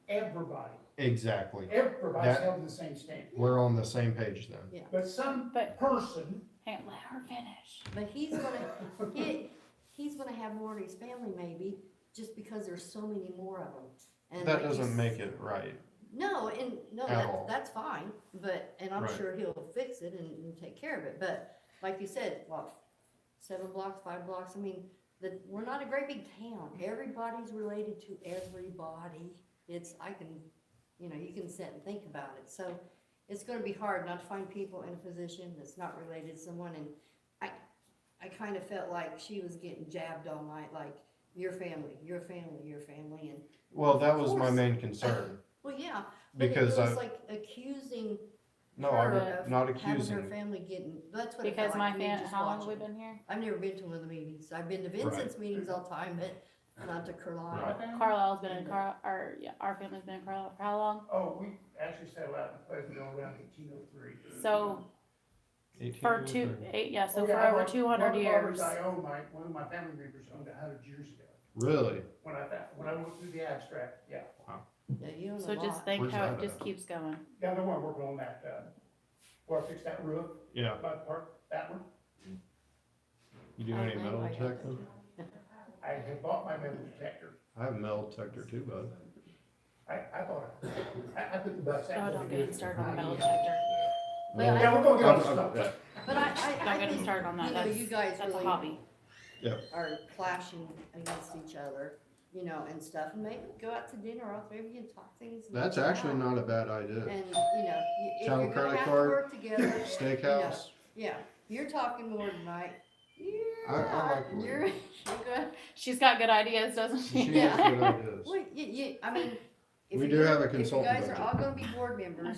everybody, Exactly. everybody's That- held to the same standard. We're on the same page then. But some But- person, Hey, let her finish. But he's gonna have more in his family maybe, just because there's so many more of them. And That like you doesn't s- make it right. No, and, no, At all. that's fine, but, and I'm Right. sure he'll fix it and take care of it, but, like you said, what, 7 blocks, 5 blocks, I mean, we're not a great big town, everybody's related to everybody. You know, you can sit and think about it, so it's gonna be hard not to find people in a position that's not related to someone, and I kinda felt like she was getting jabbed all night, like, your family, your family, your family, and, Well, that Of was my course. main concern. well, yeah, but it Because was I, like accusing no, her I'm of not having her accusing. family getting, that's what it Because felt my like to me, just how long have we watching. been here? I've never been to one of the meetings, I've been to Vincent's meetings all the time, but not to Carlisle. Right. Carlisle's been in our family's been in Carlisle for how long? oh, we actually settled out in Pleasantville around 1803. So, for 1803. so Oh, for yeah, I over bought- 200 one of the years. properties I own, one of my family members owned 100 years ago, Really? when I went through the abstract, yeah. Yeah, you own a So just lot. think Where's how that it just at? keeps going. Yeah, the one working on that, where I fixed that roof, Yeah. by the park, that one. You do I any don't know metal anybody out detecting? I had bought my metal detector. I have a metal detector too, bud. I thought, I put the bus out. Oh, don't get him started on the metal detector. But Yeah, I, we're gonna get on I'm- stuff. yeah. but I Don't get him think, started on that. you know, you guys That's a really hobby. are clashing against each other. you know, and stuff, and maybe go out to dinner, all three of you, and talk things. That's out. actually not a bad idea. And, you know, if Have a you're gonna credit have to card, work together, Steakhouse. yeah, you're talking more tonight. I like the way- You're good. She's got good ideas, doesn't she? She has good ideas. Well, I mean. if We you're do gonna- have a consultant If you guys are budget. all gonna be board members,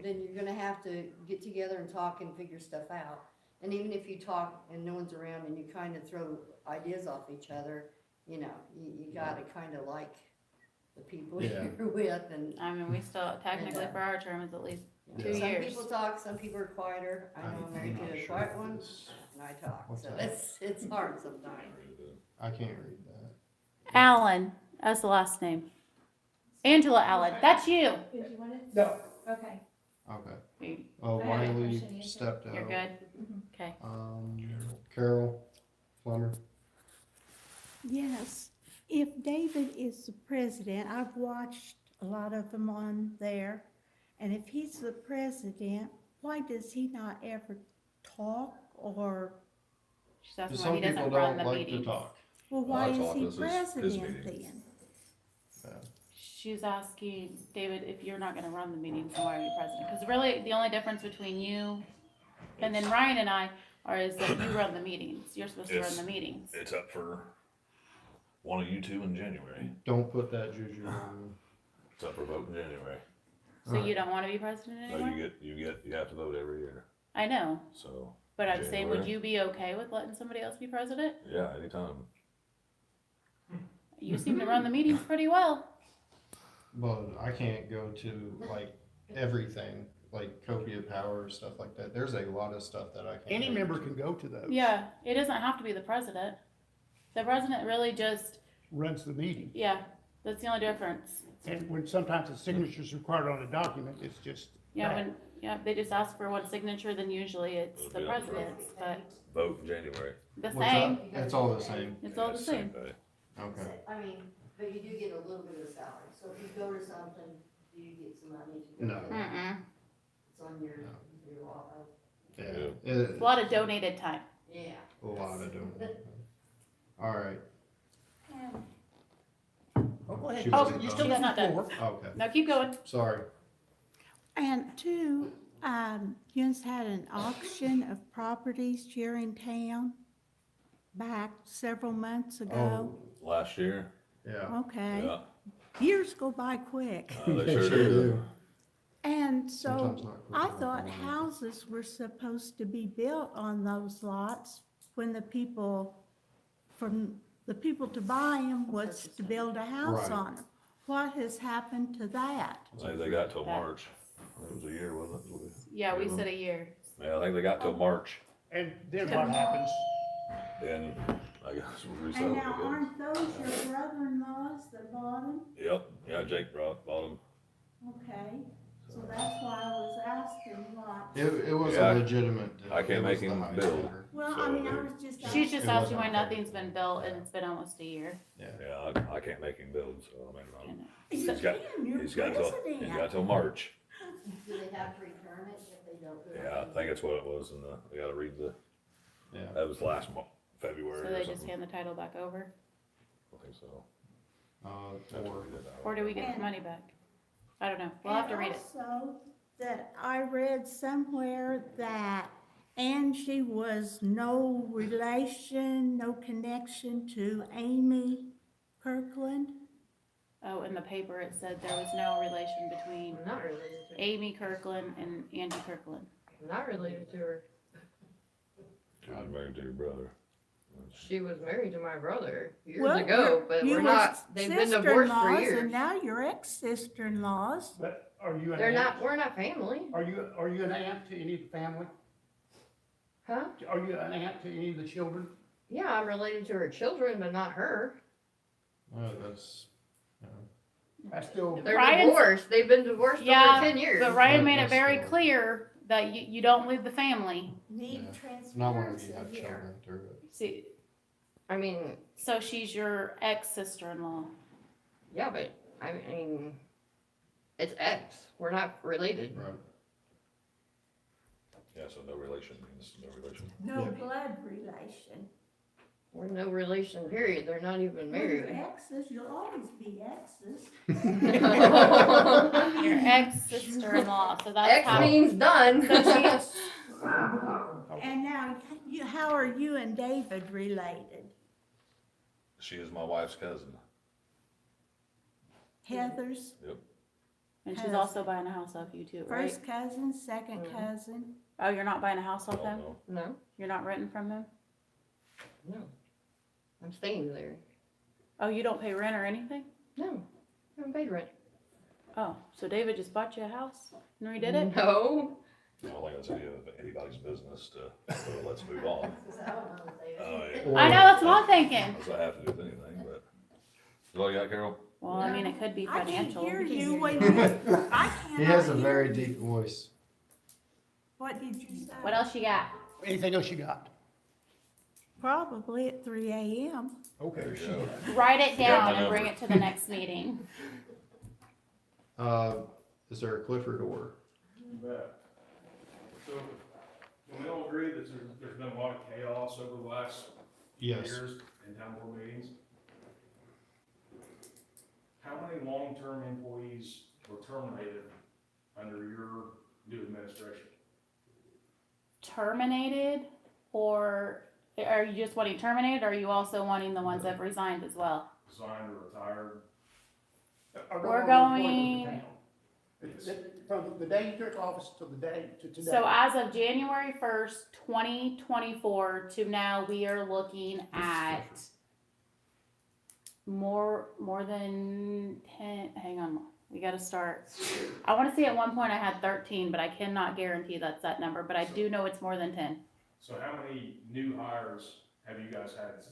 then you're gonna have to get together and talk and figure stuff out. And even if you talk and no one's around and you kind of throw ideas off each other, you know, you gotta kind of like the people Yeah. you're with and. I mean, we still, technically for our term is at least Yeah. 2 Some years. people talk, some people are quieter. I know I'm married not to a sure quiet if one, this- and I talk, What's so that? it's hard sometimes. I can't read that. Allen, that's the last name. Angela Allen, that's you. Did you want it? No, Okay. Okay. Oh, I have a Wiley question, you stepped out. You're good? Okay. Carol Plummer. Yes, if David is the president, I've watched a lot of them on there, and if he's the president, why does he not ever talk, or, She's asking why Some he doesn't people run don't the like to meetings. talk. well, why That's is all he this is, his president meetings. then? She's asking, David, if you're not gonna run the meetings, then why are you president? Because really, the only difference between you and then Ryan and I is that you run the meetings. You're supposed to run It's- the meetings. It's up for one of you two in January. Don't put that juju on. It's up for vote in January. So you don't wanna be president No, anymore? you have to vote every year, I know, so, but I'm saying, would January. you be okay with letting somebody else be president? yeah, anytime. You seem to run the meetings pretty well. But I can't go to like everything, like Copia Power, stuff like that. There's a lot of stuff that I can't. any go member to. can go to those. Yeah, it doesn't have to be the president. The president really just, Runs the meeting. yeah, that's the only difference. And when sometimes a signature's required on a document, it's just. Yeah, when, yeah, they just ask for one signature, then usually it's the Yeah. president's, but Vote in January. the What's same, that? It's all the same. it's all the same. Day. Okay. I mean, but you do get a little bit of salary, so if you go to something, do you get some money to go No. to? Mm-mm. It's on your wall, Yeah. Yeah. It's a lot of donated time. yeah. A lot of them. All right. Oh, go ahead. She You was- still- you she's still got not the done. floor. Okay. Now keep going. Sorry. And two, you guys had an auction of properties here in town back several months ago. Last year, Yeah. Okay, yeah, years go by quick. they sure do. And so Sometimes not quick I enough. thought houses were supposed to be built on those lots when the people to buy them was to build a house Right. on them. What has happened to that? I think they got till March. It was a year, wasn't it? Yeah, we said a year. Yeah, I think they got till March, And then what happens? then I guess we'll And resell it now again. aren't those your brother-in-laws that bought them? Yep, yeah, Jake bought them. Okay, so that's why I was asking what. It was Yeah, a legitimate deal. I can't It make was the him highest build. bidder. Well, So I mean, I they- was just. She's just It asking why wasn't nothing's been built and it's been almost a year. Yeah, I can't make him build, so I mean, You he's got, can, you're he's got president. till March. Do they have to return it if they don't do it? Yeah, I think that's what it was, and we gotta read Yeah. that was last February So or they just something. hand the title back over? I think so. Or Have to read it out. Or do we get the money back? I don't know. We'll have to read it. And also, that I read somewhere that Angie was no relation, no connection to Amy Kirkland. Oh, in the paper it said there was no relation between I'm not related to her. Amy Kirkland and Angie Kirkland. I'm not related to her. She was married to your brother. She was married to my brother years Well, ago, but you we're were not, they've been divorced for sister-in-laws, years. And now you're ex-sister-in-laws. But are you an They're aunt? not, we're not family, Are you an aunt to any of the family? huh? Are you an aunt to any of the children? Yeah, I'm related to her children, but not her. that's. I still, They're Ryan's- divorced, they've been divorced Yeah, over 10 years. But Ryan made it That's very still- clear that you don't leave the family. Need Yeah. Not one of transparency you had here. children through it. See, I mean, so she's your ex-sister-in-law. yeah, but, I mean, it's ex, we're not related. Right. Yeah, so no relation means no relation. No Yeah. blood relation. We're no relation, period. They're not even Well, you're married. exes, you'll always be exes. Your ex-sister-in-law, so that's X how. means done. So she's, And now, how are you and David related? She is my wife's cousin. Heather's and she's also buying a house off you too, right? first cousin, second Mhm. cousin? Oh, you're not buying a house off him? No. No, You're not renting from him? no. I'm staying there. Oh, you don't pay rent or anything? No, I haven't paid rent. Oh, so David just bought you a house and redid it? No. I don't think that's anybody's business to, so let's move on. Oh, yeah. I know, that's what I'm thinking. Does that have to do with anything, but. Is that all you got, Carol? Well, I mean, it could be I can't financial. hear you when you, I cannot He has a hear very you. deep voice. What did you say? What else you got? Anything else you got? Probably at 3 AM. Okay. There you go. Write it got down my and bring number. it to the next meeting. Is there a Clifford or? So, can we all agree that there's been a lot of chaos over the last Yes. years in town board meetings? How many long-term employees were terminated under your new administration? Terminated, or are you just wanting terminated, or are you also wanting the ones that have resigned as well? Resigned or retired? We're going- From the day you took office till the day to today. So as of January 1st, 2024 to now, we are looking at more than 10, hang on, we gotta start. I wanna say at one point I had 13, but I cannot guarantee that's that number, but I do know it's more than 10. So how many new hires have you guys had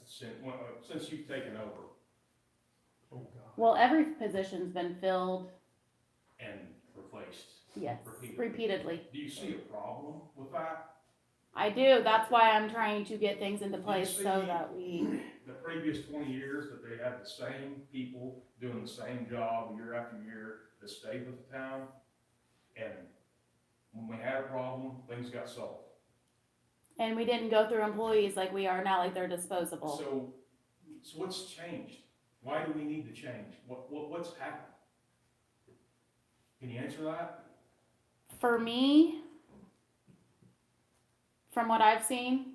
since you've taken over? Oh, God. Well, every position's been filled, And replaced? yes, repeatedly. Do you see a problem with that? I do, that's why I'm trying to get things into Do you place so see that we, The previous 20 years that they had the same people doing the same job year after year that stayed with the town, and when we had a problem, things got solved. and we didn't go through employees like we are now, like they're disposable. So what's changed? Why do we need to change? What's happened? Can you answer that? For me, from what I've seen,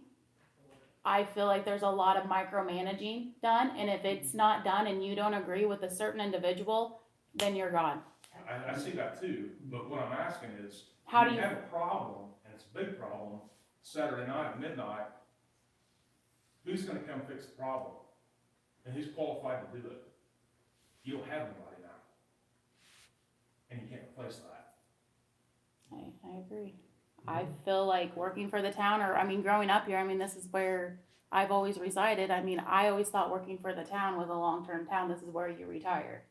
I feel like there's a lot of micromanaging done, and if it's not done and you don't agree with a certain individual, then you're gone. I see that too, but what I'm asking is, How do when you, have a problem, and it's a big problem, Saturday night at midnight, who's gonna come fix the problem? And who's qualified to do it? You don't have anybody now. And you can't replace that. I agree. I feel like working for the town, or, I mean, growing up here, I mean, this is where I've always resided. I mean, I always thought working for the town was a long-term town, this is where you retire.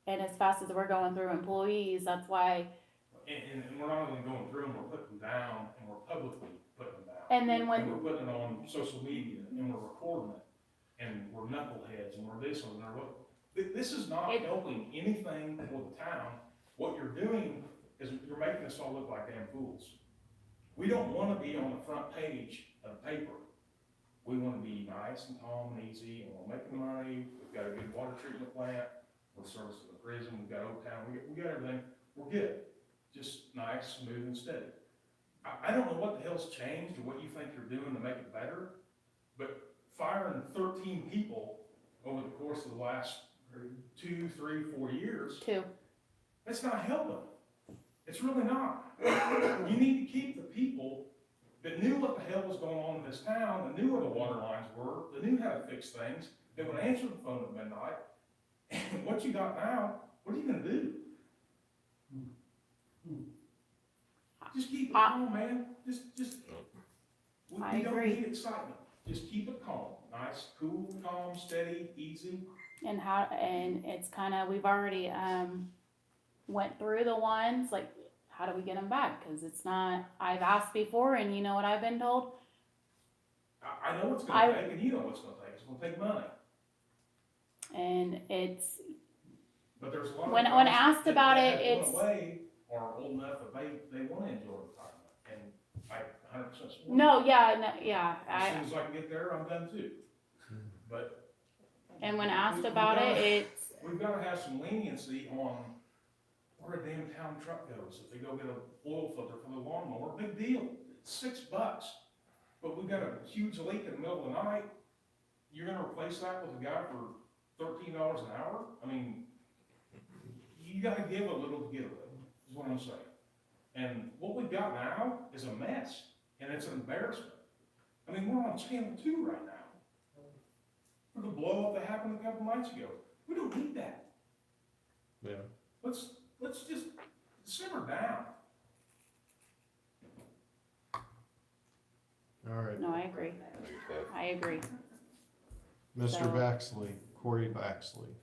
And as fast as we're going through employees, that's why, And we're not only going through them, we're putting them down, and we're publicly putting them down. and then when, And we're putting it on social media, and we're recording it, and we're knuckleheads, and we're this, and we're what. This is not It- helping anything for the town. What you're doing is you're making us all look like damn fools. We don't wanna be on the front page of the paper. We wanna be nice and calm and easy, and we're making money, we've got a good water treatment plant, we're servicing the prison, we've got Old Town, we got everything, we're good. Just nice, smooth, and steady. I don't know what the hell's changed or what you think you're doing to make it better, but firing 13 people over the course of the last 2, 3, 4 years, two, that's not helping. It's really not. You need to keep the people that knew what the hell was going on in this town, that knew where the water lines were, that knew how to fix things, that would answer the phone at midnight. And what you got now, what are you gonna do? Just keep it calm, man. We I don't agree. need excitement. Just keep it calm. Nice, cool, calm, steady, easy. and it's kinda, we've already, went through the ones, like, how do we get them back? Cause it's not, I've asked before, and you know what I've been told? I know what's I- gonna take, and you know what's gonna take. It's gonna take money. And it's, But there's a lot of when guys asked that about have it, went it's, away are old enough that they wanna enjoy retirement. And I 100% support. No, yeah, As soon as I can get there, I'm done too. But and when asked about it, it's, we've gotta have some leniency on where a damn town truck goes. If they go get a oil filter for the lawnmower, big deal, it's $6. But we've got a huge leak in the middle of the night, you're gonna replace that with a guy for $13 an hour? I mean, you gotta give a little to get a little, is what I'm saying. And what we've got now is a mess, and it's an embarrassment. I mean, we're on channel 2 right now. For the blow up that happened a couple nights ago. We don't need that. Yeah. Let's just simmer down. All right. no, I agree. I agree. Mr. So- Baxley, Corey Baxley.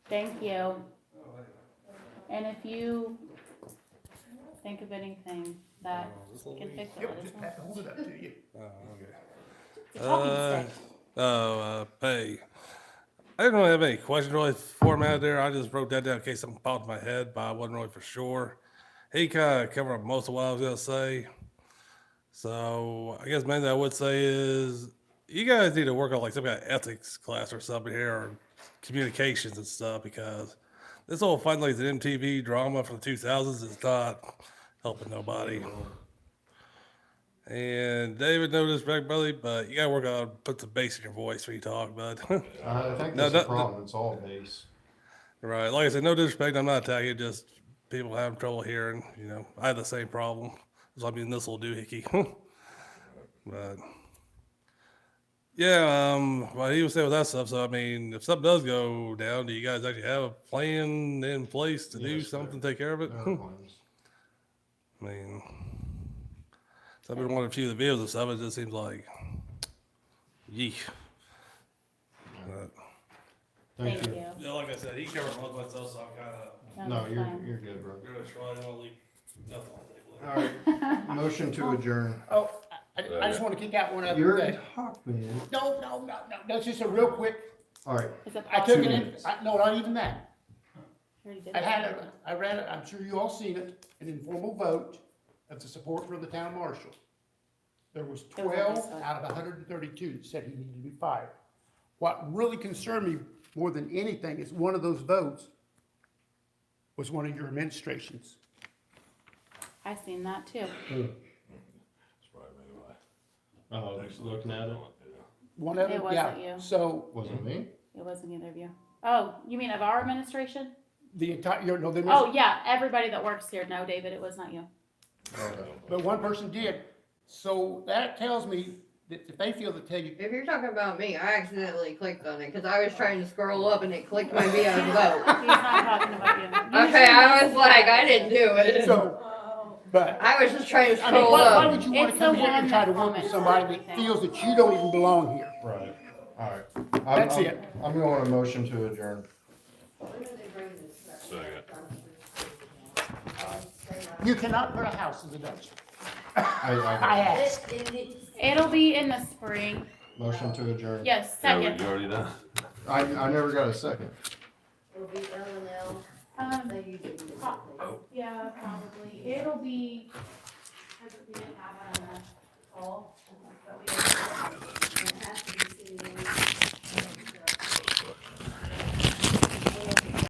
Thank you. And if you think of anything that can fix it, Yep, let us just know. have to hold it up to you. It's a talking stick. Pay. I didn't really have any questions really formatted there. I just wrote that down in case something popped in my head, but I wasn't really for sure. He kind of covered up most of what I was going to say. So I guess mainly I would say is you guys need to work on like some kind of ethics class or something here, or communications and stuff, because this whole fighting like the MTV drama from the 2000s is not helping nobody. And David, no disrespect, brother, but you gotta work on put some bass in your voice when you talk, bud. I think No, that's the no, problem. It's all base. Right. Like I said, no disrespect. I'm not attacking. Just people having trouble hearing. You know, I have the same problem. So I mean, this will doohickey. But yeah, what he was saying with that stuff. So I mean, if something does go down, do you guys actually have a plan in place to do Yes, sir. something, take care of it? There are plans. I mean, so I've been watching a few of the videos and stuff. It just seems like, yeesh. But, Thank you. yeah, like I said, he covered most of my stuff, so I'm kind of No, that's you're, fine. you're good, bro. really trying to leave nothing on the table. All right. Motion to adjourn. Oh, I just wanna kick out one other You're thing. talk, man. No, that's just a real quick, All right. Is it I took possible? it in, minutes. no, not even that. You already did I it. had I read it, I'm sure you all seen it, an informal vote of the support for the town marshal. There was It was 12 this one. out of 132 that said he needed to be fired. What really concerned me more than anything is one of those votes was one of your administrations. I seen that too. Oh, just looking at it. One of It them, wasn't yeah. you. So Was it me? It wasn't either of you. Oh, you mean of our administration? the entire, no, there Oh, was, yeah, everybody that works here. No, David, it was not you. but one person did. So that tells me that if they feel to tell you, If you're talking about me, I accidentally clicked on it, cause I was trying to scroll up and it clicked my VO vote. He's not talking about you. You Okay, should I know was like, I didn't do it. so, but. I was just trying to I mean, scroll why up. would you wanna It's come the here and one try to that work with comments somebody on that everything. feels that you don't even belong here? Right. All right. That's it. I'm going to motion to adjourn. You cannot put a house in the dumpster. I I asked. It'll be in the spring. motion to adjourn. Yes, second. already done? I never got a second. Yeah, probably. It'll be, because we didn't have it on the call.